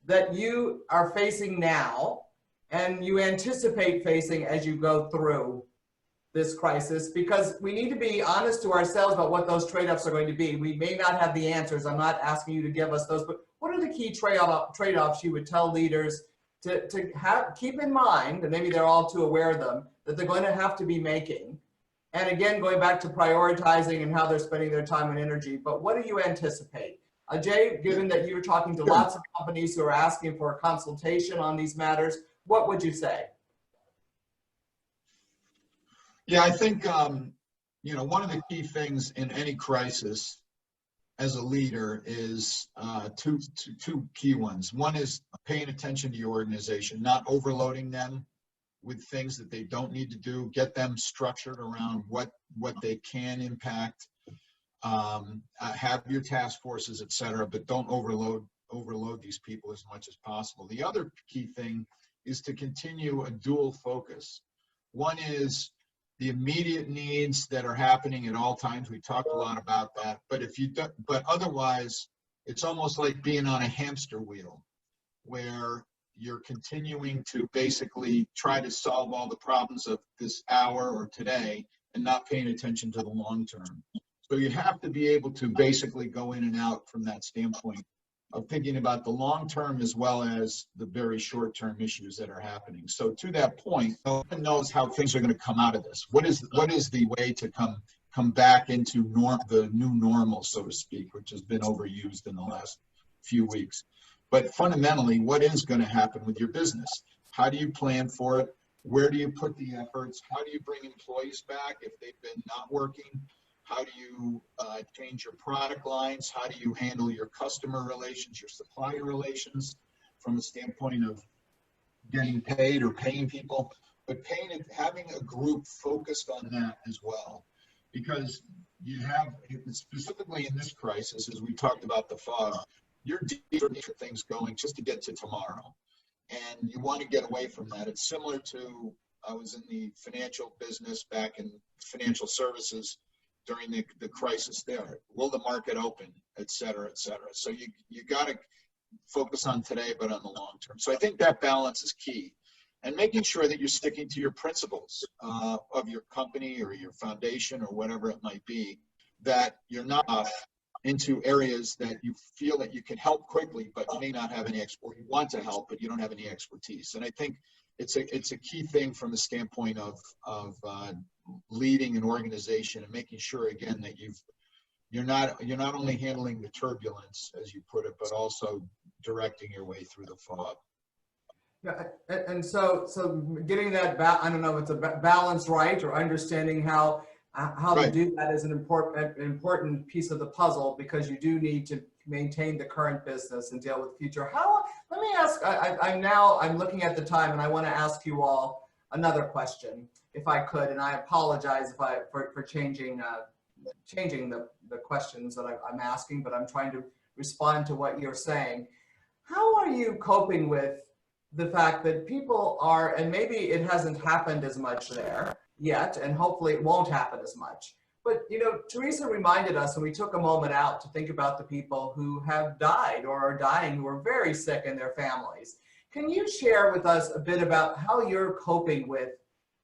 that you are facing now and you anticipate facing as you go through this crisis? Because we need to be honest to ourselves about what those trade-offs are going to be. We may not have the answers. I'm not asking you to give us those, but what are the key trade-offs you would tell leaders to keep in mind, and maybe they're all too aware of them, that they're going to have to be making. And again, going back to prioritizing and how they're spending their time and energy, but what do you anticipate? Jay, given that you're talking to lots of companies who are asking for a consultation on these matters, what would you say? Yeah, I think, you know, one of the key things in any crisis as a leader is two key ones. One is paying attention to your organization, not overloading them with things that they don't need to do, get them structured around what they can impact, have your task forces, et cetera, but don't overload these people as much as possible. The other key thing is to continue a dual focus. One is the immediate needs that are happening at all times. We talked a lot about that, but but otherwise, it's almost like being on a hamster wheel, where you're continuing to basically try to solve all the problems of this hour or today and not paying attention to the long term. So you have to be able to basically go in and out from that standpoint of thinking about the long term as well as the very short term issues that are happening. So to that point, no one knows how things are going to come out of this. What is the way to come back into the new normal, so to speak, which has been overused in the last few weeks. But fundamentally, what is going to happen with your business? How do you plan for it? Where do you put the efforts? How do you bring employees back if they've been not working? How do you change your product lines? How do you handle your customer relations, your supplier relations from a standpoint of getting paid or paying people? But having a group focused on that as well, because you have, specifically in this crisis, as we talked about the fog, you're deeper things going just to get to tomorrow. And you want to get away from that. It's similar to, I was in the financial business back in financial services during the crisis there. Will the market open, et cetera, et cetera. So you got to focus on today, but on the long term. So I think that balance is key. And making sure that you're sticking to your principles of your company or your foundation or whatever it might be, that you're not into areas that you feel that you can help quickly, but you may not have any you want to help, but you don't have any expertise. And I think it's a key thing from the standpoint of leading an organization and making sure, again, that you're not only handling the turbulence, as you put it, but also directing your way through the fog. Yeah, and so getting that I don't know if it's a balance right, or understanding how right. To do that is an important piece of the puzzle, because you do need to maintain the current business and deal with future. Let me ask, I'm looking at the time, and I want to ask you all another question, if I could, and I apologize for changing the questions that I'm asking, but I'm trying to respond to what you're saying. How are you coping with the fact that people are, and maybe it hasn't happened as much there yet, and hopefully it won't happen as much. But, you know, Teresa reminded us, and we took a moment out to think about the people who have died or are dying, who are very sick, in their families. Can you share with us a bit about how you're coping with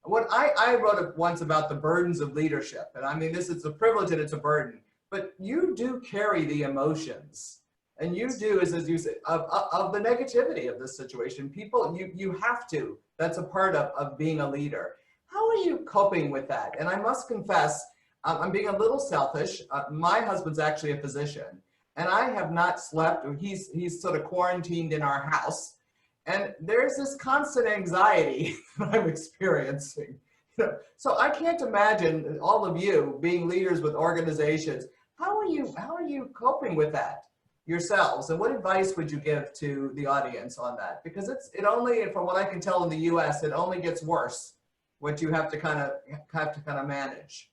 what I wrote once about the burdens of leadership? And I mean, it's a privilege and it's a burden, but you do carry the emotions. And you do, as you said, of the negativity of this situation. People, you have to. That's a part of being a leader. How are you coping with that? And I must confess, I'm being a little selfish. My husband's actually a physician, and I have not slept. He's sort of quarantined in our house, and there's this constant anxiety that I'm experiencing. So I can't imagine all of you being leaders with organizations. How are you coping with that yourselves, and what advice would you give to the audience on that? Because it only, from what I can tell in the U.S., it only gets worse, what you have to kind of manage.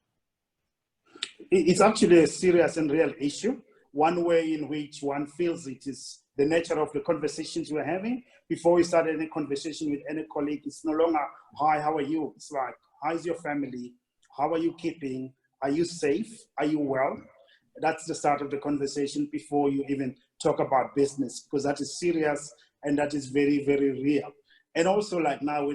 It's actually a serious and real issue. One way in which one feels it is the nature of the conversations we're having. Before we start any conversation with any colleague, it's no longer, hi, how are you? It's like, how's your family? How are you keeping? Are you safe? Are you well? That's the start of the conversation before you even talk about business, because that is serious and that is very, very real. And also, like now,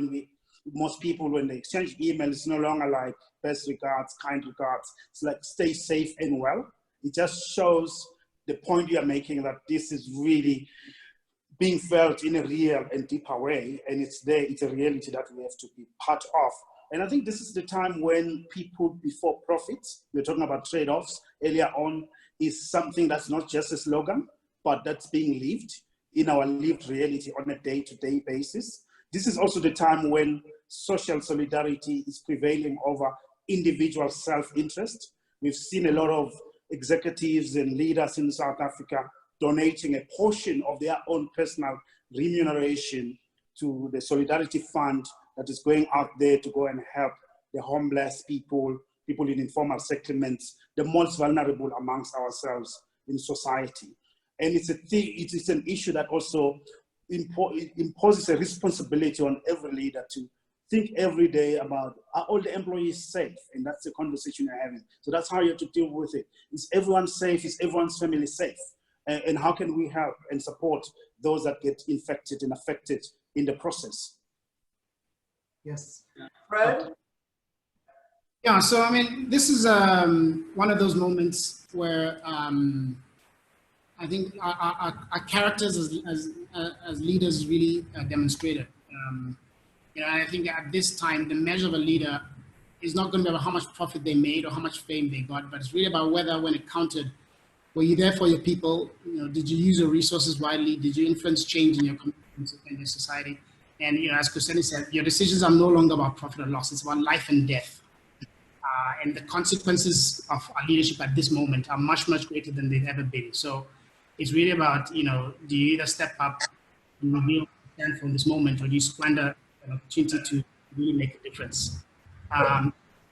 most people, when they exchange emails, it's no longer like best regards, kind regards. It's like stay safe and well. It just shows the point you're making, that this is really being felt in a real and deeper way, and it's there, it's a reality that we have to be part of. And I think this is the time when people before profits, we're talking about trade-offs earlier on, is something that's not just a slogan, but that's being lived in our lived reality on a day-to-day basis. This is also the time when social solidarity is prevailing over individual self-interest. We've seen a lot of executives and leaders in South Africa donating a portion of their own personal remuneration to the Solidarity Fund that is going out there to go and help the homeless people, people in informal settlements, the most vulnerable amongst ourselves in society. And it's it is an issue that also imposes a responsibility on every leader to think every day about, are all the employees safe? And that's the conversation you're having. So that's how you have to deal with it. Is everyone safe? Is everyone's family safe? And how can we help and support those that get infected and affected in the process? Yes. Fred? Yeah, so I mean, this is one of those moments where I think our characters as leaders really demonstrated. You know, I think at this time, the measure of a leader is not going to be about how much profit they made or how much fame they got, but it's really about whether, when it counted, were you there for your people? You know, did you use your resources widely? Did you influence change in your community and your society? And you know, as Kuseni said, your decisions are no longer about profit or loss. It's about life and death. And the consequences of our leadership at this moment are much, much greater than they've ever been. So it's really about, you know, do you either step up and reveal stand for this moment, or do you squander an opportunity to really make a difference?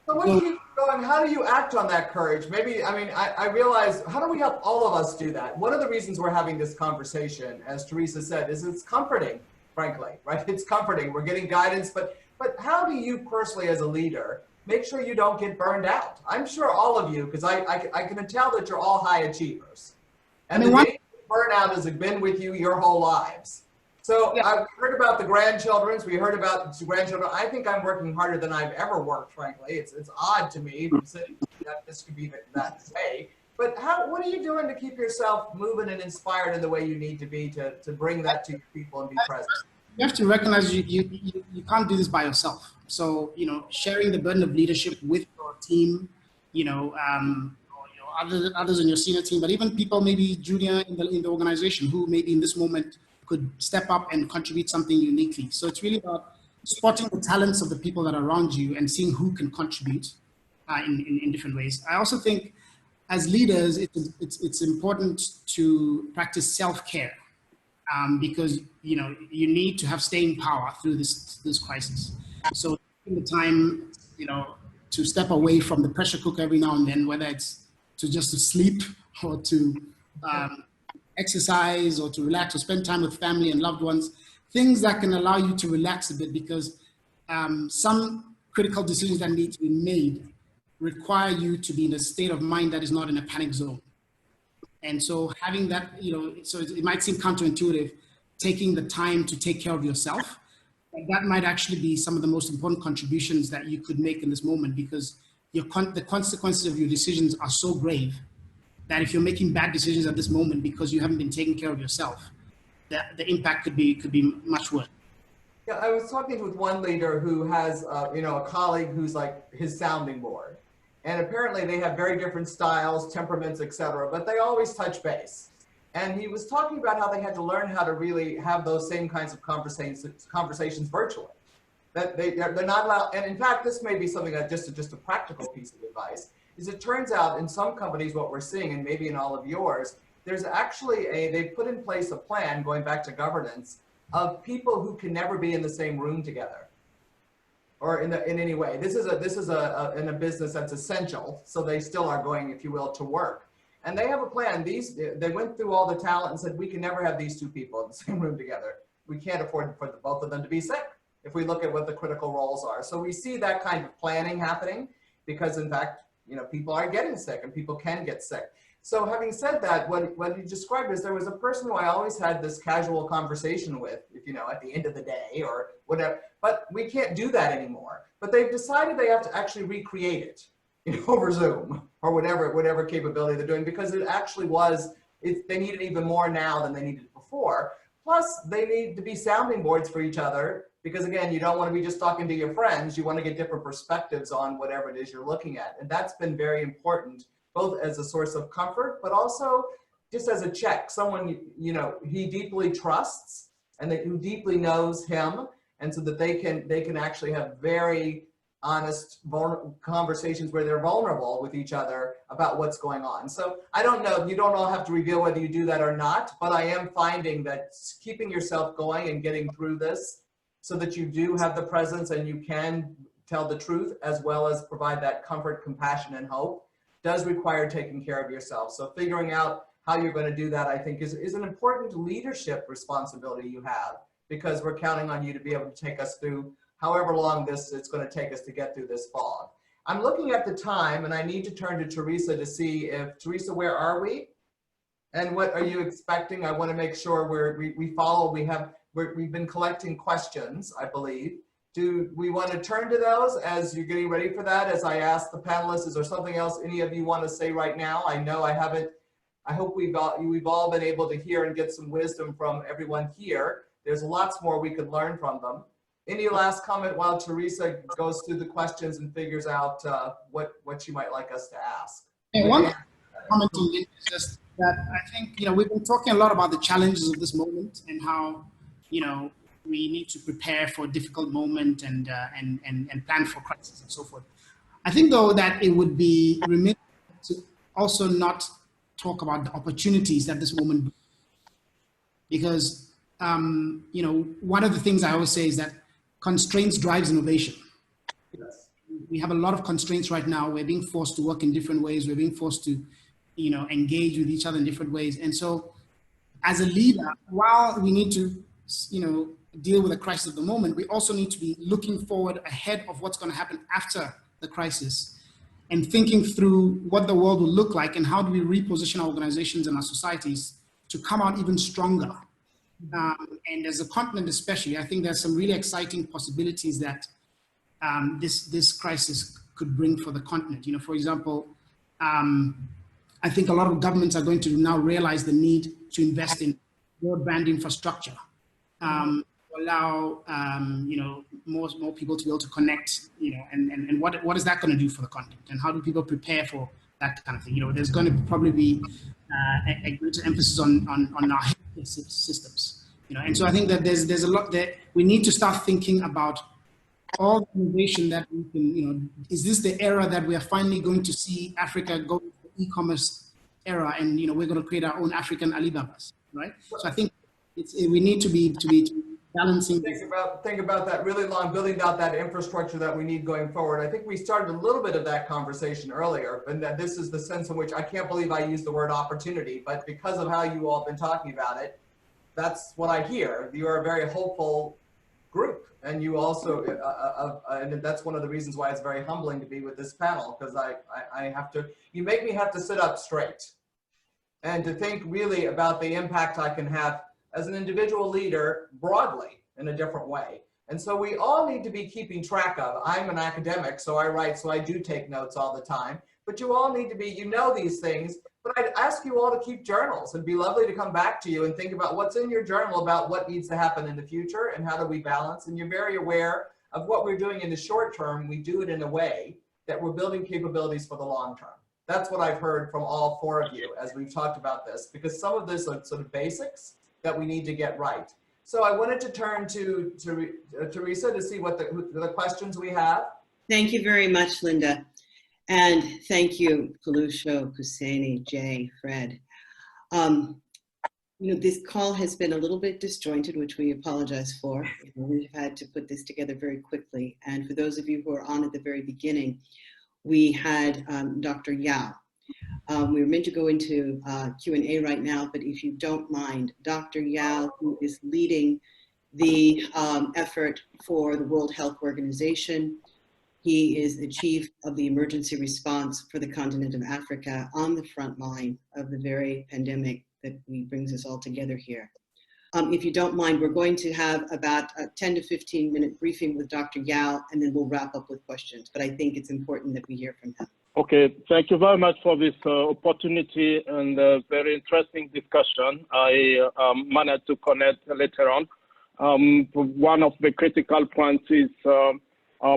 So what do you go, and how do you act on that courage? Maybe, I mean, I realize, how do we help all of us do that? One of the reasons we're having this conversation, as Teresa said, is it's comforting, frankly, right? It's comforting. We're getting guidance, but how do you personally as a leader make sure you don't get burned out? I'm sure all of you, because I can tell that you're all high achievers. And the danger of burnout has been with you your whole lives. So yeah. I've heard about the grandchildren. We heard about the grandchildren. I think I'm working harder than I've ever worked, frankly. It's odd to me that this could be that way. But what are you doing to keep yourself moving and inspired in the way you need to be to bring that to your people and be present? You have to recognize you can't do this by yourself. So, you know, sharing the burden of leadership with your team, you know, others in your senior team, but even people maybe junior in the organization who maybe in this moment could step up and contribute something uniquely. So it's really about spotting the talents of the people that are around you and seeing who can contribute in different ways. I also think as leaders, it's important to practice self-care because, you know, you need to have staying power through this crisis. So taking the time, you know, to step away from the pressure cooker every now and then, whether it's to sleep or to exercise or to relax or spend time with family and loved ones, things that can allow you to relax a bit, because some critical decisions that need to be made require you to be in a state of mind that is not in a panic zone. And so having that, you know, so it might seem counterintuitive, taking the time to take care of yourself, that might actually be some of the most important contributions that you could make in this moment, because the consequences of your decisions are so grave that if you're making bad decisions at this moment because you haven't been taking care of yourself, the impact could be much worse. Yeah, I was talking with one leader who has, you know, a colleague who's like his sounding board. And apparently they have very different styles, temperaments, etc., but they always touch base. And he was talking about how they had to learn how to really have those same kinds of conversations virtually. That they're not allowed, and in fact, this may be something that just a practical piece of advice, is it turns out in some companies what we're seeing, and maybe in all of yours, there's actually they've put in place a plan, going back to governance, of people who can never be in the same room together, or in any way. This is in a business that's essential, so they still are going, if you will, to work. And they have a plan. They went through all the talent and said, we can never have these two people in the same room together. We can't afford for both of them to be sick if we look at what the critical roles are. So we see that kind of planning happening because, in fact, you know, people are getting sick and people can get sick. So having said that, what you described is there was a person who I always had this casual conversation with, if you know, at the end of the day or whatever, but we can't do that anymore. But they've decided they have to actually recreate it, you know, over Zoom or whatever capability they're doing, because it actually they need it even more now than they needed before. Plus, they need to be sounding boards for each other because, again, you don't want to be just talking to your friends. You want to get different perspectives on whatever it is you're looking at. And that's been very important, both as a source of comfort, but also just as a check. Someone, you know, he deeply trusts and who deeply knows him, and so that they can actually have very honest conversations where they're vulnerable with each other about what's going on. So I don't know, you don't all have to reveal whether you do that or not, but I am finding that keeping yourself going and getting through this so that you do have the presence and you can tell the truth as well as provide that comfort, compassion, and hope does require taking care of yourself. So figuring out how you're going to do that, I think, is an important leadership responsibility you have, because we're counting on you to be able to take us through however long it's going to take us to get through this fog. I'm looking at the time, and I need to turn to Teresa to see if, Teresa, where are we? And what are you expecting? I want to make sure we follow. We've been collecting questions, I believe. Do we want to turn to those as you're getting ready for that? As I ask the panelists, is there something else any of you want to say right now? I know I haven't. I hope we've all been able to hear and get some wisdom from everyone here. There's lots more we could learn from them. Any last comment while Teresa goes through the questions and figures out what she might like us to ask? And one comment is just that I think, you know, we've been talking a lot about the challenges of this moment and how, you know, we need to prepare for a difficult moment and plan for crisis and so forth. I think, though, that it would be remiss to also not talk about the opportunities that this moment brings. Because, you know, one of the things I always say is that constraints drives innovation. Yes. We have a lot of constraints right now. We're being forced to work in different ways. We're being forced to, you know, engage with each other in different ways. And so as a leader, while we need to, you know, deal with the crisis of the moment, we also need to be looking forward ahead of what's going to happen after the crisis and thinking through what the world will look like and how do we reposition our organizations and our societies to come out even stronger. And as a continent especially, I think there's some really exciting possibilities that this crisis could bring for the continent. You know, for example, I think a lot of governments are going to now realize the need to invest in broadband infrastructure, to allow you know, more people to be able to connect. You know, and what is that going to do for the continent, and how do people prepare for that kind of thing? You know, there's going to probably be a greater emphasis on our healthcare systems. You know, and so I think that there's a lot that we need to start thinking about all the innovation that we can, you know, is this the era that we are finally going to see Africa go to the e-commerce era, and, you know, we're going to create our own African Alibabas, right? So I think we need to be balancing. Think about that really long, building out that infrastructure that we need going forward. I think we started a little bit of that conversation earlier, and that this is the sense in which I can't believe I used the word opportunity, but because of how you all have been talking about it, that's what I hear. You are a very hopeful group, and you also, and that's one of the reasons why it's very humbling to be with this panel, because I have to, you make me have to sit up straight and to think really about the impact I can have as an individual leader broadly in a different way. And so we all need to be keeping track of, I'm an academic, so I write, so I do take notes all the time, but you all need to be, you know, these things, but I'd ask you all to keep journals. It'd be lovely to come back to you and think about what's in your journal about what needs to happen in the future and how do we balance. And you're very aware of what we're doing in the short term. We do it in a way that we're building capabilities for the long term. That's what I've heard from all four of you as we've talked about this, because some of this are sort of basics that we need to get right. So I wanted to turn to Teresa to see what the questions we have. Thank you very much, Linda. And thank you, Felucia, Kuseni, Jay, Fred. You know, this call has been a little bit disjointed, which we apologize for. We've had to put this together very quickly. And for those of you who are on at the very beginning, we had Dr. Yao. We were meant to go into Q&A right now, but if you don't mind, Dr. Yao, who is leading the effort for the World Health Organization. He is the chief of the emergency response for the continent of Africa on the front line of the very pandemic that brings us all together here. If you don't mind, we're going to have about a 10 to 15 minute briefing with Dr. Yao, and then we'll wrap up with questions. But I think it's important that we hear from him. Okay, thank you very much for this opportunity and very interesting discussion. I managed to connect later on. One of the critical points is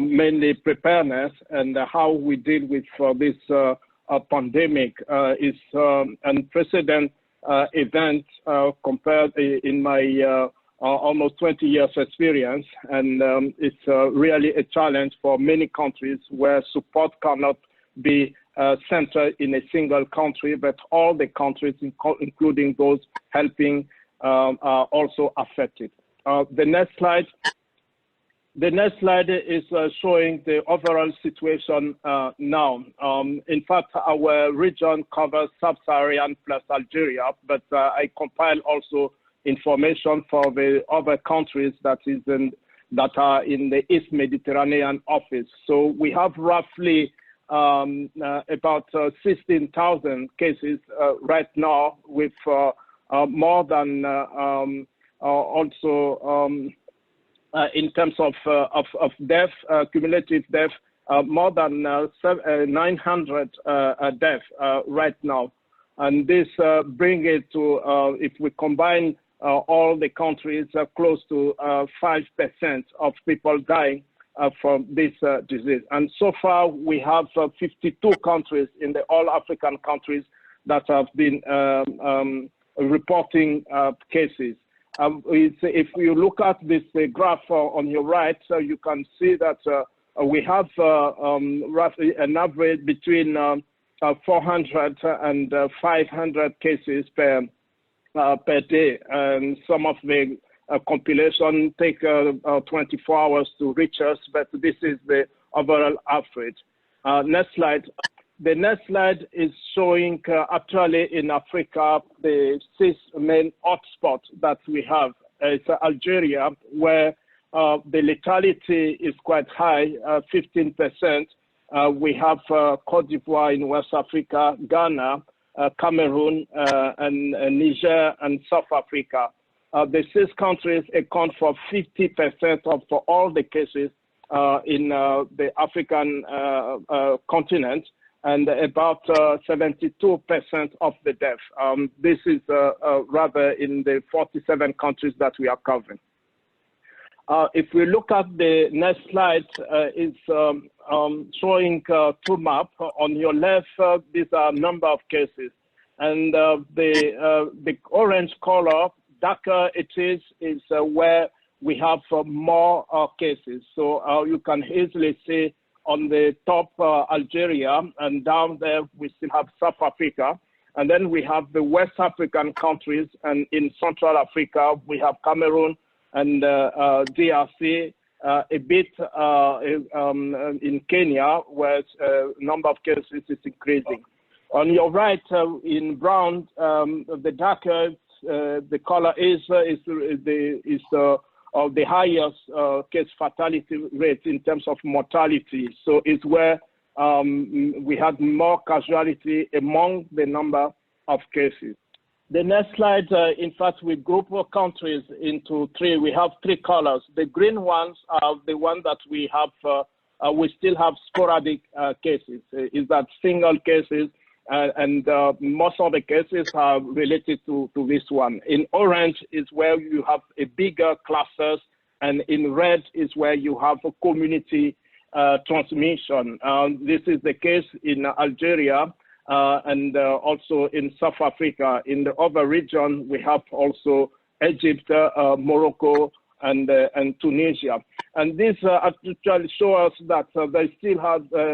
mainly preparedness and how we deal with this pandemic is unprecedented event compared in my almost 20 years experience, and it's really a challenge for many countries where support cannot be centered in a single country, but all the countries, including those helping, are also affected. The next slide is showing the overall situation now. In fact, our region covers Sub-Saharan plus Algeria, but I compile also information for the other countries that are in the East Mediterranean office. So we have roughly about 16,000 cases right now, with more than in terms of death, cumulative death, more than 900 deaths right now. And this brings it to, if we combine all the countries, close to 5% of people dying from this disease. And so far, we have 52 countries in the all African countries that have been reporting cases. If you look at this graph on your right, so you can see that we have roughly an average between 400 and 500 cases per day, and some of the compilation take 24 hours to reach us, but this is the overall average. Next slide. The next slide is showing actually in Africa the 6 main hotspots that we have. It's Algeria, where the lethality is quite high, 15%. We have Cote d'Ivoire in West Africa, Ghana, Cameroon, and Niger and South Africa. The 6 countries account for 50% of all the cases in the African continent, and about 72% of the deaths. This is rather in the 47 countries that we are covering. If we look at the next slide, it's showing 2 maps. On your left, these are number of cases, and the orange color, darker it is where we have more cases. So you can easily see on the top Algeria, and down there we still have South Africa, and then we have the West African countries, and in Central Africa we have Cameroon and DRC, a bit in Kenya, where number of cases is increasing. On your right, in brown, the darker the color is the highest case fatality rate in terms of mortality. So it's where we had more casualty among the number of cases. The next slide, in fact, we group our countries into 3. We have 3 colors. The green ones are the ones that we have, we still have sporadic cases. Is that single cases, and most of the cases are related to this one. In orange is where you have a bigger clusters, and in red is where you have a community transmission. This is the case in Algeria and also in South Africa. In the other region, we have also Egypt, Morocco, and Tunisia. And this actually shows us that there still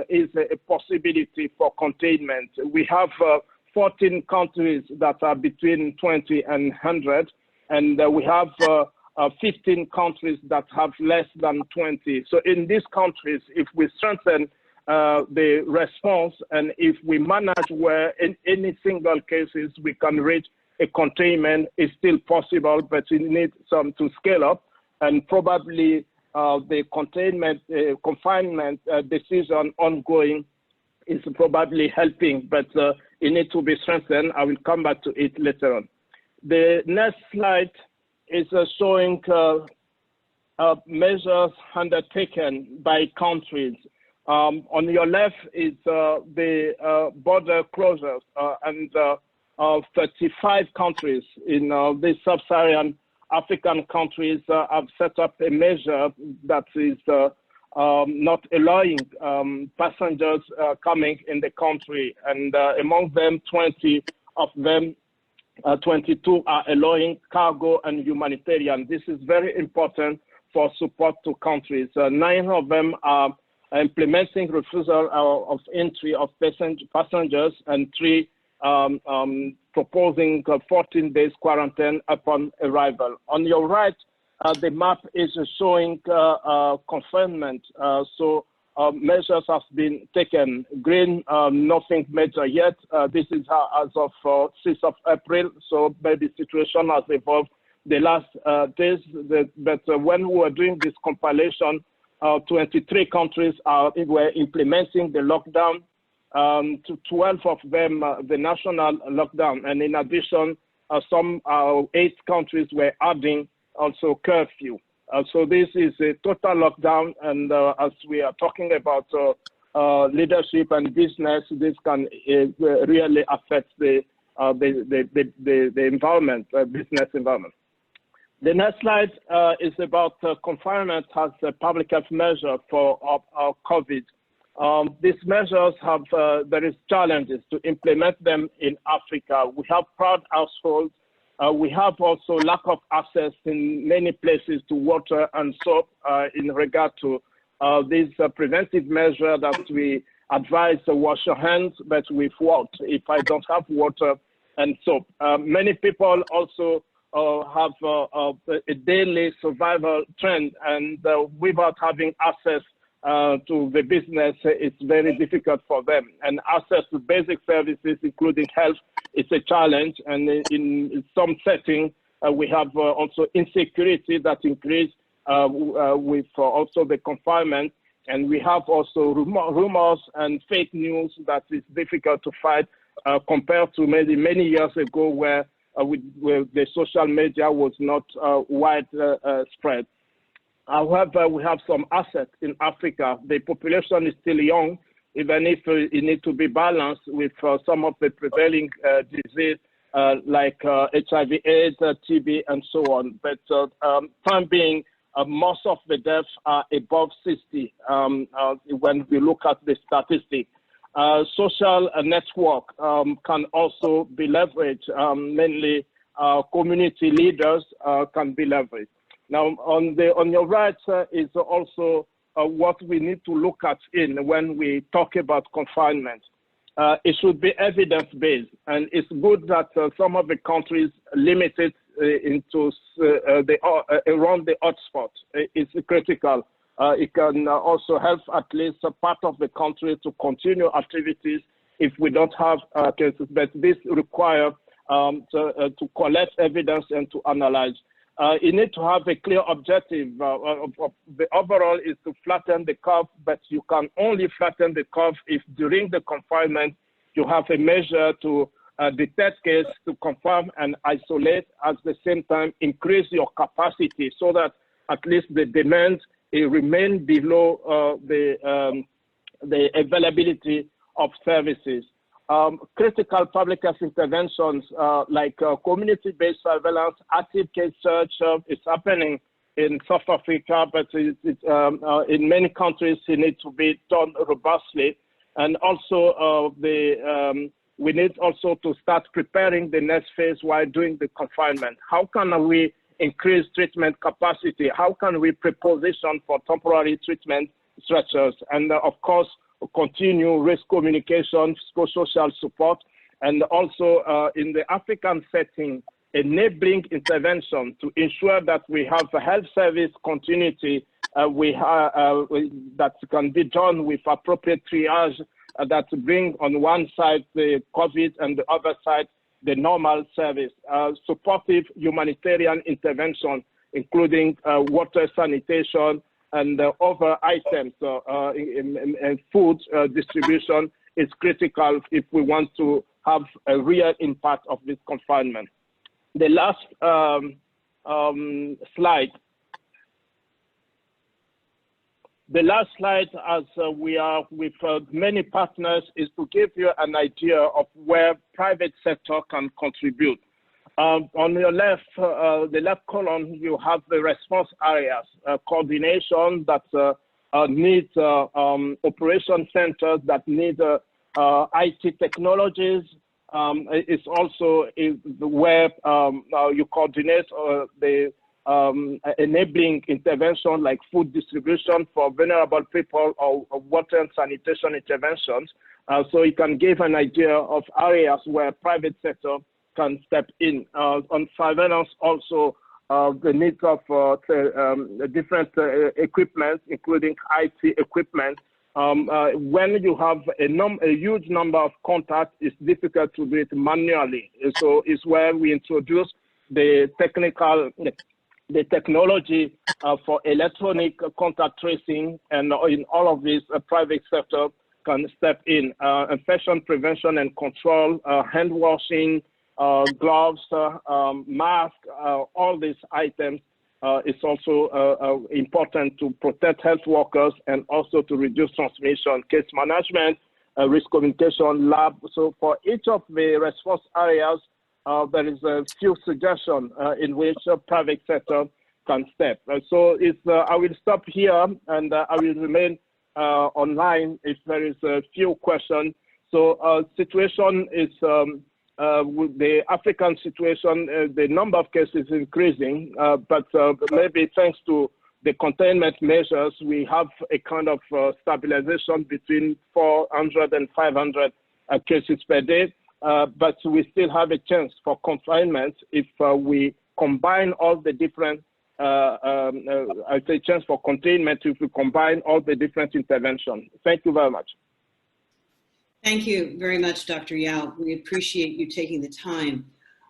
is a possibility for containment. We have 14 countries that are between 20 and 100, and we have 15 countries that have less than 20. So in these countries, if we strengthen the response, and if we manage where in any single cases we can reach a containment, is still possible, but we need some to scale up, and probably the confinement decision ongoing is probably helping, but it needs to be strengthened. I will come back to it later on. The next slide is showing measures undertaken by countries. On your left is the border closures, and 35 countries in the sub-Saharan African countries have set up a measure that is not allowing passengers coming in the country, and among them, 20 of them, 22 are allowing cargo and humanitarian. This is very important for support to countries. 9 of them are implementing refusal of entry of passengers, and 3 proposing 14 days quarantine upon arrival. On your right, the map is showing confinement. So measures have been taken. Green, nothing major yet. This is as of 6th of April. So the situation has evolved the last days. But when we were doing this compilation, 23 countries were implementing the lockdown. To 12 of them, the national lockdown. And in addition, some 8 countries were adding also curfew. So this is a total lockdown. And as we are talking about leadership and business, this can really affect the environment, business environment. The next slide is about confinement as a public health measure for COVID. These measures have there is challenges to implement them in Africa. We have proud households. We have also lack of access in many places to water and soap in regard to this preventive measure that we advise to wash your hands, but with what? If I don't have water and soap. Many people also have a daily survival trend, and without having access to the business, it's very difficult for them. And access to basic services, including health, is a challenge. And in some settings, we have also insecurity that increased with also the confinement. And we have also rumors and fake news that is difficult to fight compared to maybe many years ago where the social media was not widespread. However, we have some assets in Africa. The population is still young, even if it needs to be balanced with some of the prevailing disease like HIV/AIDS, TB, and so on. But time being, most of the deaths are above 60 when we look at the statistics. Social network can also be leveraged, mainly community leaders can be leveraged. Now, on your right is also what we need to look at when we talk about confinement. It should be evidence-based, and it's good that some of the countries limit it into around the hotspot. It's critical. It can also help at least a part of the country to continue activities if we don't have cases, but this requires to collect evidence and to analyze. You need to have a clear objective. The overall is to flatten the curve, but you can only flatten the curve if during the confinement you have a measure to detect cases, to confirm and isolate, at the same time increase your capacity so that at least the demand remain below the availability of services. Critical public health interventions like community-based surveillance, active case search is happening in South Africa, but in many countries it needs to be done robustly. And also we need also to start preparing the next phase while doing the confinement. How can we increase treatment capacity? How can we preposition for temporary treatment structures? And of course, continue risk communication, social support, and also in the African setting, enabling intervention to ensure that we have a health service continuity that can be done with appropriate triage that bring on one side the COVID and the other side the normal service. Supportive humanitarian intervention, including water, sanitation, and other items and food distribution is critical if we want to have a real impact of this confinement. The last slide The last slide, as we are with many partners, is to give you an idea of where private sector can contribute. On your left, the left column, you have the response areas, coordination that needs operation centers that need IT technologies. It's also where you coordinate the enabling intervention like food distribution for vulnerable people or water and sanitation interventions. So you can give an idea of areas where private sector can step in. On surveillance also, the needs of different equipment, including IT equipment. When you have a huge number of contacts, it's difficult to do it manually. So it's where we introduce the technology for electronic contact tracing, and in all of this, private sector can step in. Infection prevention and control, hand washing, gloves, masks, all these items is also important to protect health workers and also to reduce transmission, case management, risk communication, lab. So for each of the response areas, there is a few suggestions in which private sector can step. So I will stop here and I will remain online if there is a few questions. So situation is, with the African situation, the number of cases is increasing, but maybe thanks to the containment measures, we have a kind of stabilization between 400 and 500 cases per day. But we still have a chance for confinement if we combine all the different, I'd say chance for containment if we combine all the different interventions. Thank you very much. Thank you very much, Dr. Yao. We appreciate you taking the time.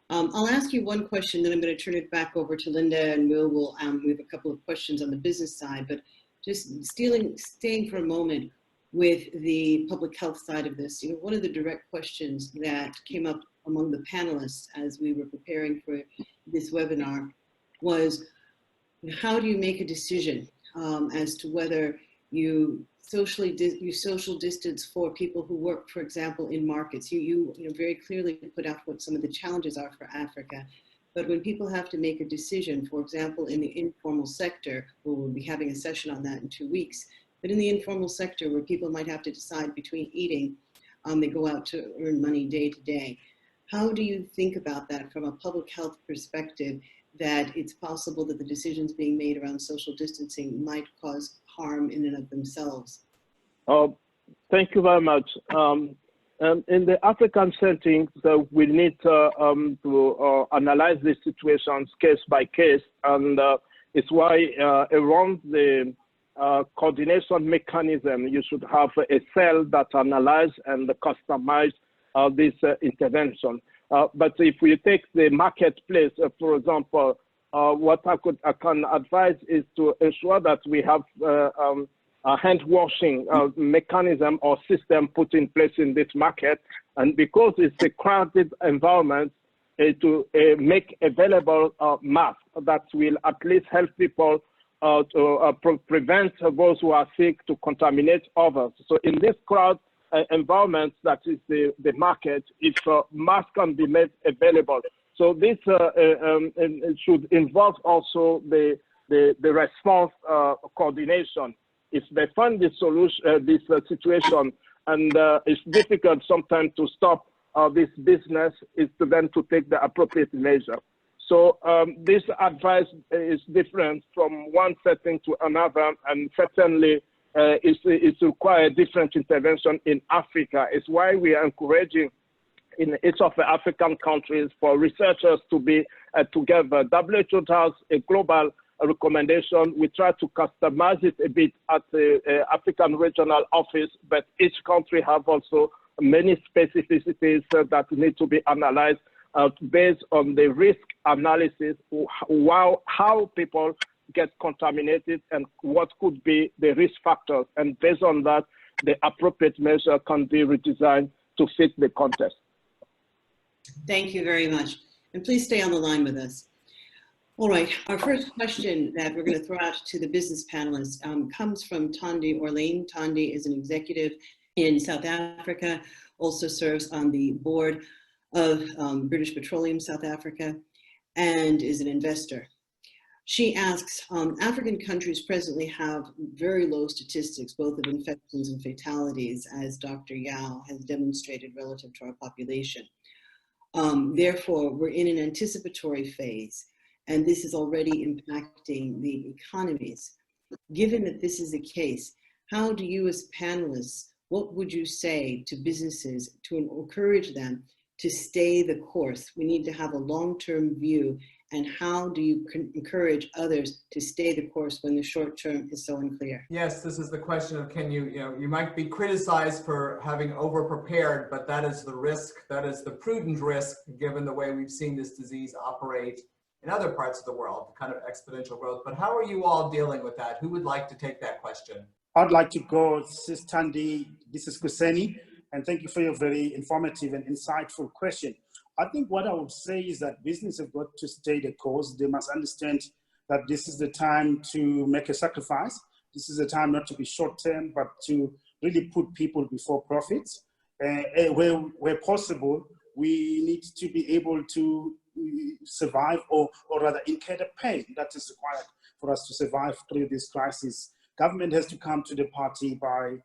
I'll ask you one question, then I'm going to turn it back over to Linda, and we have a couple of questions on the business side, but just staying for a moment with the public health side of this. One of the direct questions that came up among the panelists as we were preparing for this webinar was, how do you make a decision as to whether you social distance for people who work, for example, in markets? You very clearly put out what some of the challenges are for Africa. But when people have to make a decision, for example, in the informal sector, we'll be having a session on that in 2 weeks, but in the informal sector where people might have to decide between eating, they go out to earn money day to day. How do you think about that from a public health perspective, that it's possible that the decisions being made around social distancing might cause harm in and of themselves? Thank you very much. In the African setting, we need to analyze these situations case by case, and it's why around the coordination mechanism, you should have a cell that analyze and customize this intervention. But if we take the marketplace, for example, what I can advise is to ensure that we have a hand washing mechanism or system put in place in this market. And because it's a crowded environment, to make available masks that will at least help people to prevent those who are sick to contaminate others. So in this crowd environment that is the market, if masks can be made available. So this should involve also the response coordination. If they find this solution, this situation, and it's difficult sometimes to stop this business, is to then to take the appropriate measure. So this advice is different from one setting to another, and certainly it requires different intervention in Africa. It's why we are encouraging in each of the African countries for researchers to be together. WHO has a global recommendation. We try to customize it a bit at the African regional office, but each country have also many specificities that need to be analyzed based on the risk analysis, how people get contaminated and what could be the risk factors. And based on that, the appropriate measure can be redesigned to fit the context. Thank you very much. And please stay on the line with us. All right, our first question that we're going to throw out to the business panelists comes from Tandi Orlean. Tandi is an executive in South Africa, also serves on the board of British Petroleum South Africa, and is an investor. She asks, African countries presently have very low statistics, both of infections and fatalities, as Dr. Yao has demonstrated relative to our population. Therefore, we're in an anticipatory phase, and this is already impacting the economies. Given that this is the case, how do you as panelists, what would you say to businesses to encourage them to stay the course? We need to have a long-term view, and how do you encourage others to stay the course when the short term is so unclear? Yes, this is the question of can you might be criticized for having over-prepared, but that is the risk, that is the prudent risk, given the way we've seen this disease operate in other parts of the world, kind of exponential growth. But how are you all dealing with that? Who would like to take that question? I'd like to go, Sis Tandi. This is Kuseni, and thank you for your very informative and insightful question. I think what I would say is that business have got to stay the course. They must understand that this is the time to make a sacrifice. This is the time not to be short-term, but to really put people before profits. Where possible, we need to be able to survive, or rather incur the pain that is required for us to survive through this crisis. Government has to come to the party by,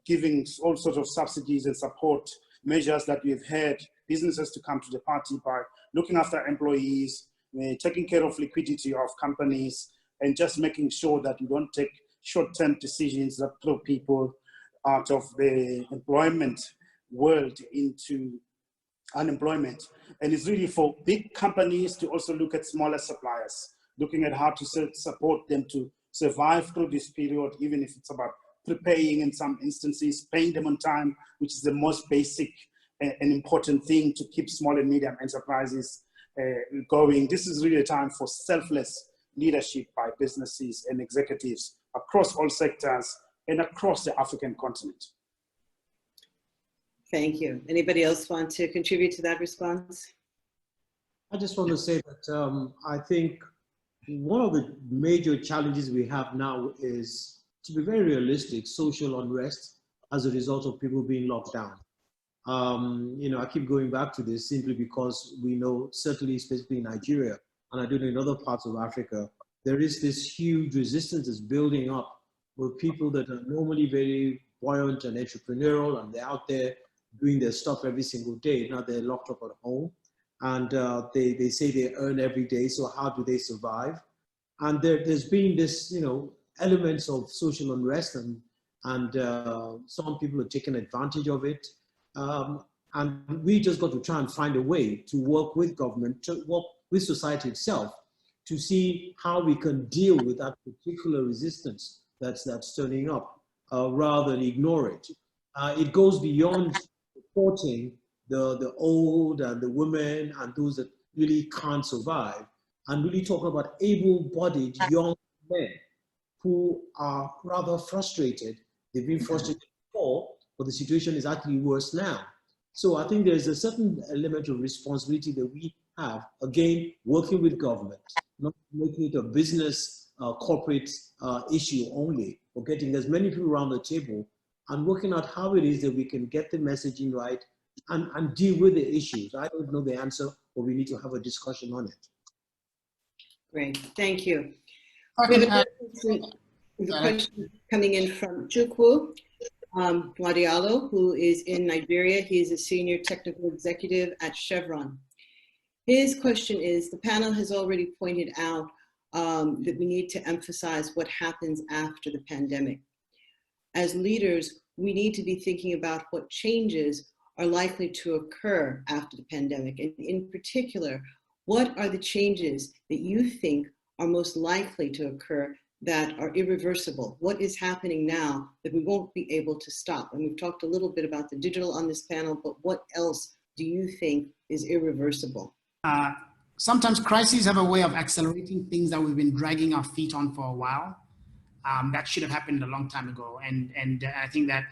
giving all sorts of subsidies and support measures that we've had. Business has to come to the party by looking after employees, taking care of liquidity of companies, and just making sure that you don't take short-term decisions that throw people out of the employment world into unemployment. And it's really for big companies to also look at smaller suppliers, looking at how to support them to survive through this period, even if it's about prepaying in some instances, paying them on time, which is the most basic and important thing to keep small and medium enterprises going. This is really a time for selfless leadership by businesses and executives across all sectors and across the African continent. Thank you. Anybody else want to contribute to that response? I just want to say that I think one of the major challenges we have now is, to be very realistic, social unrest as a result of people being locked down. I keep going back to this simply because we know, certainly specifically in Nigeria, and I do know in other parts of Africa, there is this huge resistance that's building up with people that are normally very buoyant and entrepreneurial, and they're out there doing their stuff every single day. Now they're locked up at home, and they say they earn every day, so how do they survive? And there's been this, elements of social unrest, and some people are taking advantage of it. And we just got to try and find a way to work with government, to work with society itself, to see how we can deal with that particular resistance that's turning up, rather than ignore it. It goes beyond supporting the old and the women and those that really can't survive, and really talking about able-bodied young men who are rather frustrated. They've been frustrated before, but the situation is actually worse now. So I think there's a certain element of responsibility that we have, again, working with government, not making it a business corporate issue only, but getting as many people around the table and working out how it is that we can get the messaging right and deal with the issues. I don't know the answer, but we need to have a discussion on it. Great, thank you. Okay, The question coming in from Chukwu Guadialo, who is in Nigeria. He is a senior technical executive at Chevron. His question is, the panel has already pointed out that we need to emphasize what happens after the pandemic. As leaders, we need to be thinking about what changes are likely to occur after the pandemic. And in particular, what are the changes that you think are most likely to occur that are irreversible? What is happening now that we won't be able to stop? And we've talked a little bit about the digital on this panel, but what else do you think is irreversible? Sometimes crises have a way of accelerating things that we've been dragging our feet on for a while. That should have happened a long time ago. And I think that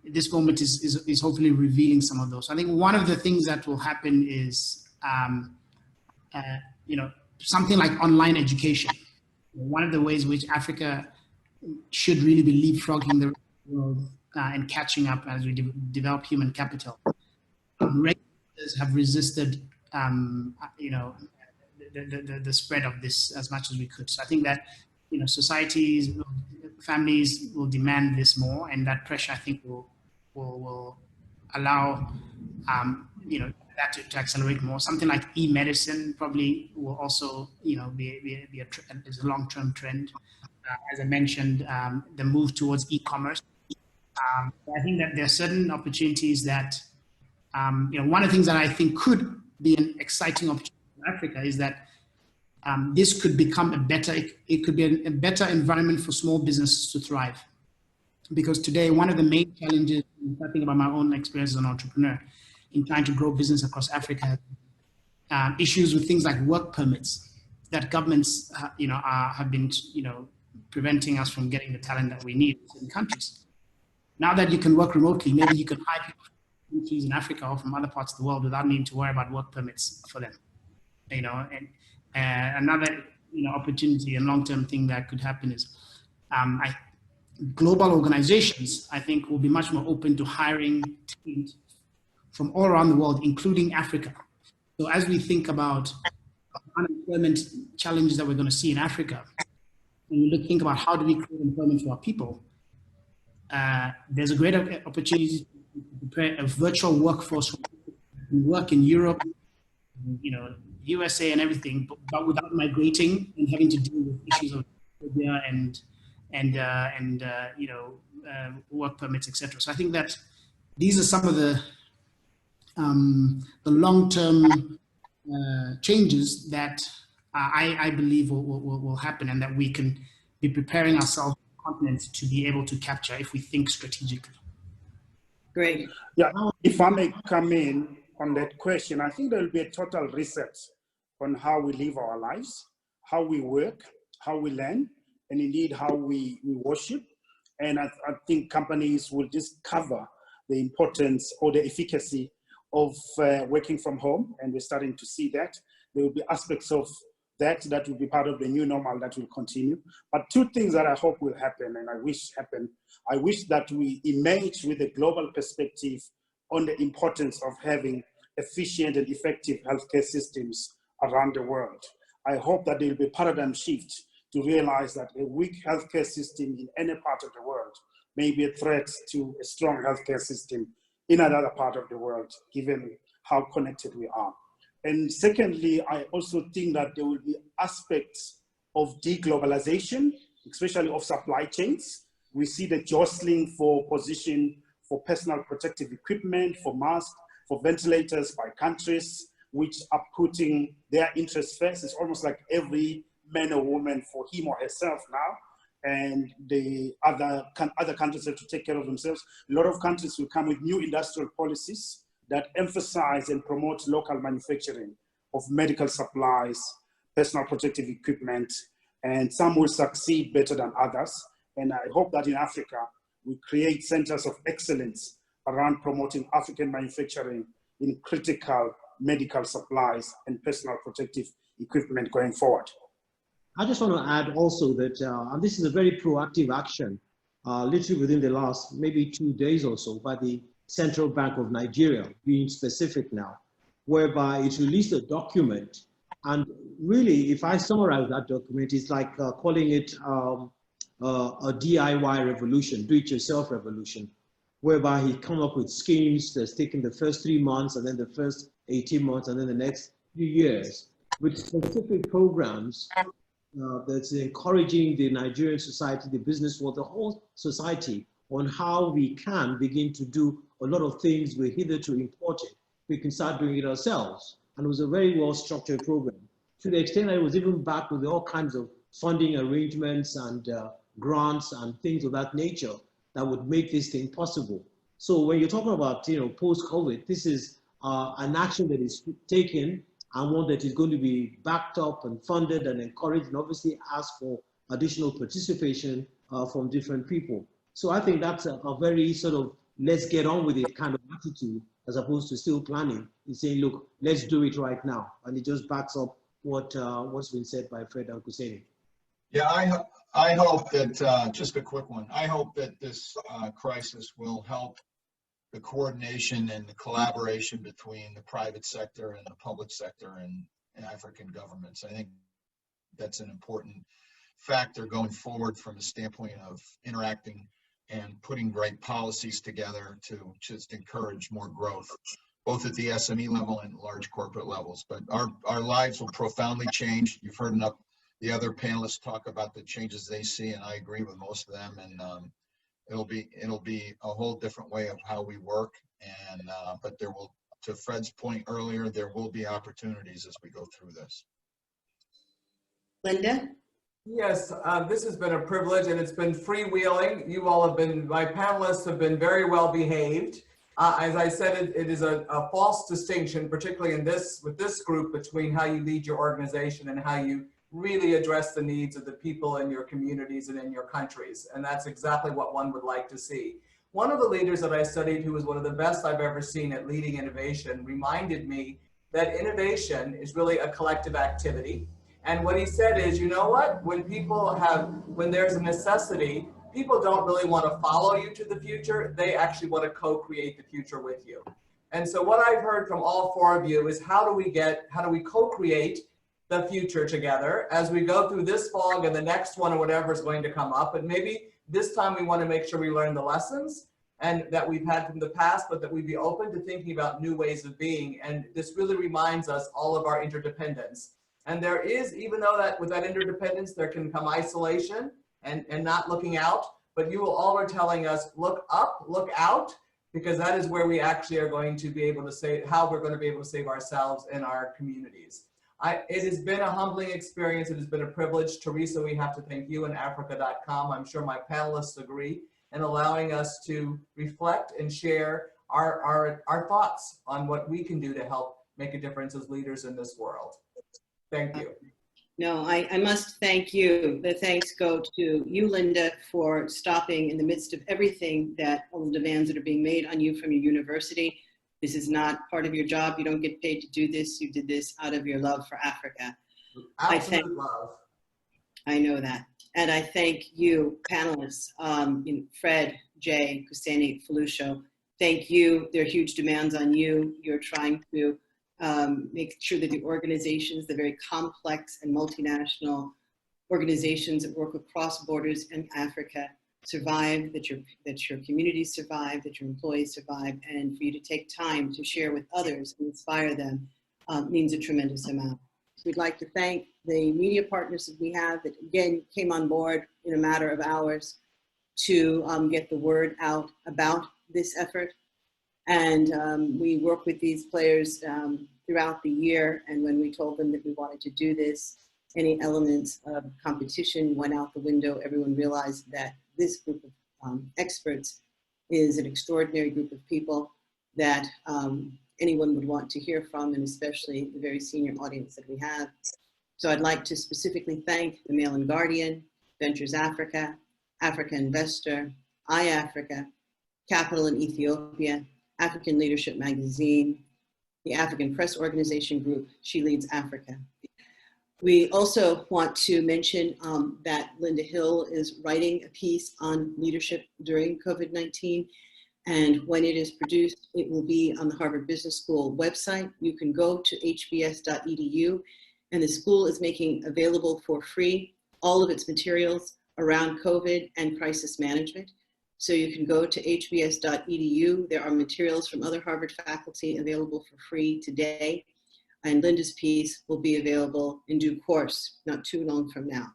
this moment is hopefully revealing some of those. I think one of the things that will happen is something like online education. One of the ways which Africa should really be leapfrogging the world and catching up as we develop human capital. Regulators have resisted, the spread of this as much as we could. So I think that, societies, families will demand this more, and that pressure, I think, will allow, that to accelerate more. Something like e-medicine probably will also, be a long-term trend. As I mentioned, the move towards e-commerce. I think that there are certain opportunities that, one of the things that I think could be an exciting opportunity for Africa is that this could become it could be a better environment for small businesses to thrive. Because today, one of the main challenges, I think about my own experience as an entrepreneur in trying to grow business across Africa, issues with things like work permits that governments, have been, preventing us from getting the talent that we need in countries. Now that you can work remotely, maybe you can hire people from countries in Africa or from other parts of the world without needing to worry about work permits for them. And another, opportunity and long-term thing that could happen is, global organizations, I think, will be much more open to hiring teams from all around the world, including Africa. So as we think about unemployment challenges that we're going to see in Africa, and we think about how do we create employment for our people, there's a great opportunity to prepare a virtual workforce who work in Europe, USA and everything, but without migrating and having to deal with issues of Libya and work permits, etc. So I think that these are some of the long-term changes that I believe will happen, and that we can be preparing ourselves, continents, to be able to capture if we think strategically. Great. Yeah, if I may come in on that question, I think there will be a total reset on how we live our lives, how we work, how we learn, and indeed how we worship. And I think companies will discover the importance or the efficacy of working from home, and we're starting to see that. There will be aspects of that will be part of the new normal that will continue. But two things that I hope will happen, and I wish happen. I wish that we emerge with a global perspective on the importance of having efficient and effective healthcare systems around the world. I hope that there will be a paradigm shift to realize that a weak healthcare system in any part of the world may be a threat to a strong healthcare system in another part of the world, given how connected we are. And secondly, I also think that there will be aspects of deglobalization, especially of supply chains. We see the jostling for position for personal protective equipment, for masks, for ventilators by countries, which are putting their interests first. It's almost like every man or woman for him or herself now, and the other countries have to take care of themselves. A lot of countries will come with new industrial policies that emphasize and promote local manufacturing of medical supplies, personal protective equipment, and some will succeed better than others. And I hope that in Africa, we create centers of excellence around promoting African manufacturing in critical medical supplies and personal protective equipment going forward. I just want to add also that, and this is a very proactive action, literally within the last maybe 2 days or so, by the Central Bank of Nigeria, being specific now, whereby it released a document. And really, if I summarize that document, it's like calling it a DIY revolution, do-it-yourself revolution, whereby he come up with schemes that's taken the first 3 months and then the first 18 months and then the next few years with specific programs that's encouraging the Nigerian society, the business world, the whole society on how we can begin to do a lot of things we hitherto imported. We can start doing it ourselves. And it was a very well-structured program, to the extent that it was even backed with all kinds of funding arrangements and grants and things of that nature that would make this thing possible. So when you're talking about, post-COVID, this is an action that is taken and one that is going to be backed up and funded and encouraged, and obviously ask for additional participation from different people. So I think that's a very sort of let's get on with it kind of attitude, as opposed to still planning and saying, look, let's do it right now. And it just backs up what's been said by Fred and Husseini. Yeah, I hope that, just a quick one, I hope that this crisis will help the coordination and the collaboration between the private sector and the public sector and African governments. I think that's an important factor going forward from a standpoint of interacting and putting great policies together to just encourage more growth, both at the SME level and large corporate levels. But our lives will profoundly change. You've heard enough the other panelists talk about the changes they see, and I agree with most of them. And it'll be a whole different way of how we work. And but there will, to Fred's point earlier, there will be opportunities as we go through this. Linda? Yes, this has been a privilege and it's been freewheeling. You all have been, my panelists have been very well behaved. As I said, it is a false distinction, particularly in with this group, between how you lead your organization and how you really address the needs of the people in your communities and in your countries. And that's exactly what one would like to see. One of the leaders that I studied, who was one of the best I've ever seen at leading innovation, reminded me that innovation is really a collective activity. And what he said is, you know what, when there's a necessity, people don't really want to follow you to the future. They actually want to co-create the future with you. And so what I've heard from all four of you is how do we co-create the future together as we go through this fog and the next one or whatever is going to come up. And maybe this time we want to make sure we learn the lessons and that we've had from the past, but that we be open to thinking about new ways of being. And this really reminds us all of our interdependence. And there is, even though that with that interdependence, there can come isolation and not looking out, but you all are telling us, look up, look out, because that is where we actually are going to be able to say, how we're going to be able to save ourselves and our communities. It has been a humbling experience. It has been a privilege. Teresa, we have to thank you and Africa.com. I'm sure my panelists agree, in allowing us to reflect and share our thoughts on what we can do to help make a difference as leaders in this world. Thank you. No, I must thank you. The thanks go to you, Linda, for stopping in the midst of everything that all the demands that are being made on you from your university. This is not part of your job. You don't get paid to do this. You did this out of your love for Africa. Absolute love. I know that. And I thank you, panelists, Fred, Jay, Husseini, Felucia. Thank you. There are huge demands on you. You're trying to make sure that the organizations, the very complex and multinational organizations that work across borders in Africa survive, that your communities survive, that your employees survive, and for you to take time to share with others and inspire them means a tremendous amount. We'd like to thank the media partners that we have that again came on board in a matter of hours to get the word out about this effort. And we work with these players throughout the year, and when we told them that we wanted to do this, any elements of competition went out the window. Everyone realized that this group of experts is an extraordinary group of people that anyone would want to hear from, and especially the very senior audience that we have. So I'd like to specifically thank the Mail and Guardian, Ventures Africa, Africa Investor, iAfrica, Capital in Ethiopia, African Leadership Magazine, the African Press Organization Group, She Leads Africa. We also want to mention that Linda Hill is writing a piece on leadership during COVID-19. And when it is produced, it will be on the Harvard Business School website. You can go to hbs.edu, and the school is making available for free all of its materials around COVID and crisis management. So you can go to hbs.edu. There are materials from other Harvard faculty available for free today. And Linda's piece will be available in due course, not too long from now.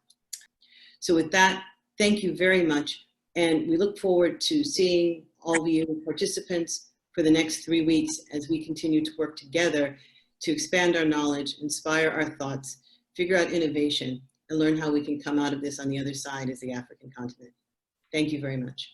So with that, thank you very much. And we look forward to seeing all of you participants for the next 3 weeks as we continue to work together to expand our knowledge, inspire our thoughts, figure out innovation, and learn how we can come out of this on the other side as the African continent. Thank you very much.